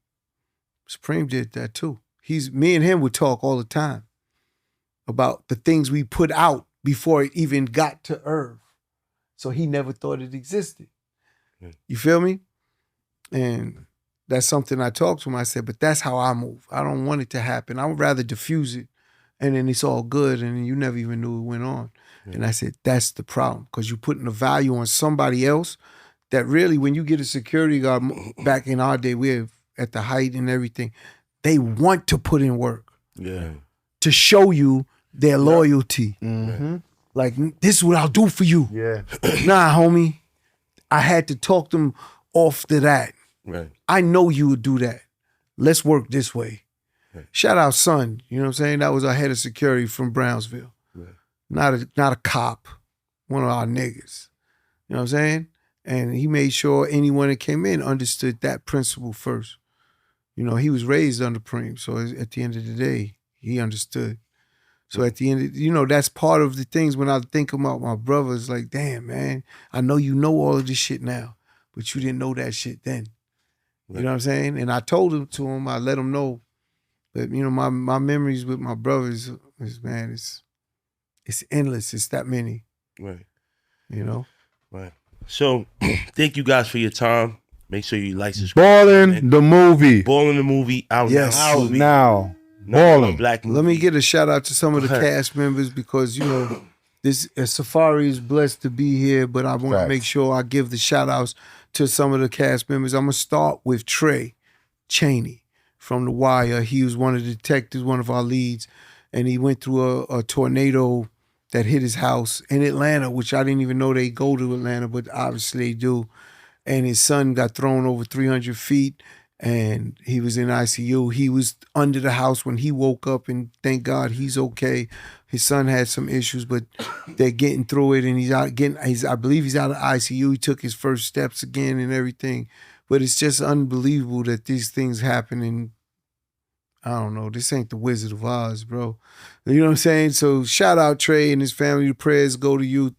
Supreme did that too. Me and him would talk all the time about the things we put out before it even got to Irv. So he never thought it existed. You feel me? And that's something I talked to him. I said, but that's how I move. I don't want it to happen. I would rather diffuse it and then it's all good and you never even knew it went on. Yeah. And I said, that's the problem because you're putting a value on somebody else that really, when you get a security guard back in our day, we're at the height and everything, they want to put in work. Yeah. To show you their loyalty. Mm-hmm. Like, this is what I'll do for you. Yeah. Nah, homie. I had to talk them off to that. Right. I know you would do that. Let's work this way. Right. Shout out Son. You know what I'm saying? That was our head of security from Brownsville. Right. Not a cop. One of our niggas. You know what I'm saying? And he made sure anyone that came in understood that principle first. He was raised under Preem. So at the end of the day, he understood. So at the end, that's part of the things when I think about my brothers, like, damn, man, I know you know all of this shit now, but you didn't know that shit then. Right. You know what I'm saying? And I told him to him, I let him know. But, my memories with my brothers is, man, it's endless. It's that many. Right. Right. So thank you guys for your time. Make sure you like, subscribe. Ballin the movie. Ballin the movie out yes. now. Out now. Ballin. Black movie. Let me get a shout out to some of the cast members because, this Safaree is blessed to be here, but I want to make sure I give the shout outs to some of the cast members. I'm going to start with Trey Chaney from The Wire. He was one of the detectives, one of our leads, and he went through a tornado that hit his house in Atlanta, which I didn't even know they go to Atlanta, but obviously they do. And his son got thrown over 300 feet. And he was in ICU. He was under the house when he woke up, and thank God he's okay. His son had some issues, but they're getting through it, and I believe he's out of ICU. He took his first steps again and everything. But it's just unbelievable that these things happen, and I don't know, this ain't the Wizard of Oz, bro. You know what I'm saying? So shout out Trey and his family. The prayers go to you.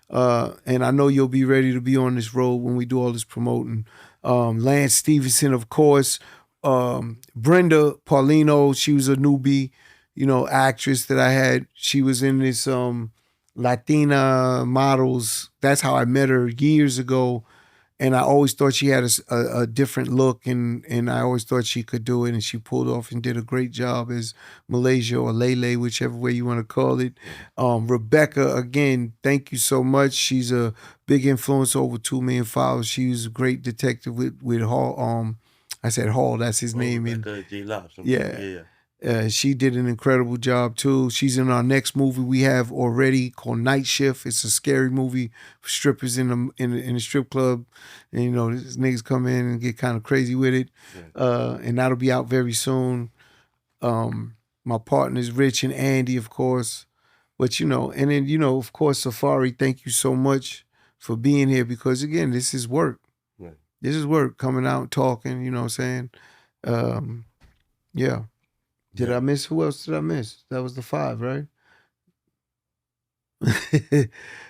And I know you'll be ready to be on this road when we do all this promoting. Lance Stevenson, of course. Brenda Paulino, she was a newbie, actress that I had. She was in this Latina Models. That's how I met her years ago. And I always thought she had a different look, and I always thought she could do it, and she pulled off and did a great job as Malaysia or Lele, whichever way you want to call it. Rebecca, again, thank you so much. She's a big influence, over 2 million followers. She was a great detective with Hall. I said Hall, that's his name. Rebecca J. Lobs. Yeah. She did an incredible job too. She's in our next movie we have already called Night Shift. It's a scary movie for strippers in the strip club, and these niggas come in and get kind of crazy with it. Yeah. And that'll be out very soon. My partners Rich and Andy, of course, but and then of course Safaree. Thank you so much for being here because again, this is work. Right. this is work, coming out, talking, you know what I'm saying? Yeah. Did I miss? Who else did I miss? That was the 5, right?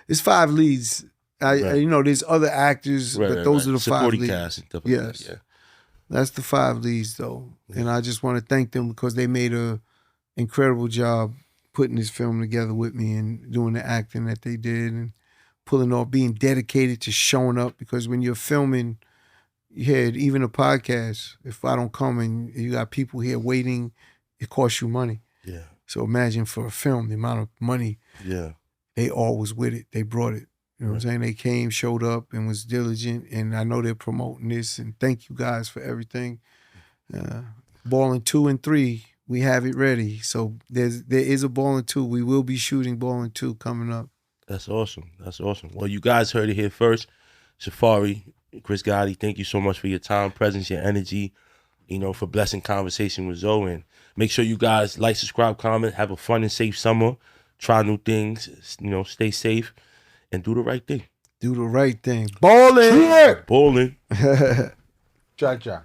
It's 5 leads. Right. You know, there's other actors, but those are the 5 Supporting leads. cast and stuff Yes. like that, yeah. That's the 5 leads, though. And I just want to thank them because they made a incredible job putting this film together with me and doing the acting that they did and pulling off, being dedicated to showing up. Because when you're filming, even a podcast, if I don't come and you got people here waiting, it costs you money. Yeah. So imagine for a film, the amount of money. Yeah. They all was with it. They brought it. You know what I'm saying? They came, showed up, and was diligent. And I know they're promoting this. And thank you guys for everything. Ballin 2 and 3, we have it ready. So there is a Ballin 2. We will be shooting Ballin 2 coming up. That's awesome. That's awesome. Well, you guys heard it here first. Safaree, Chris Gotti, thank you so much for your time, presence, your energy, you know, for blessing conversation with Zoe. And make sure you guys like, subscribe, comment, have a fun and safe summer. Try new things, you know, stay safe. And do the right thing. Do the right thing. Ballin'. Ballin'. Cha-cha.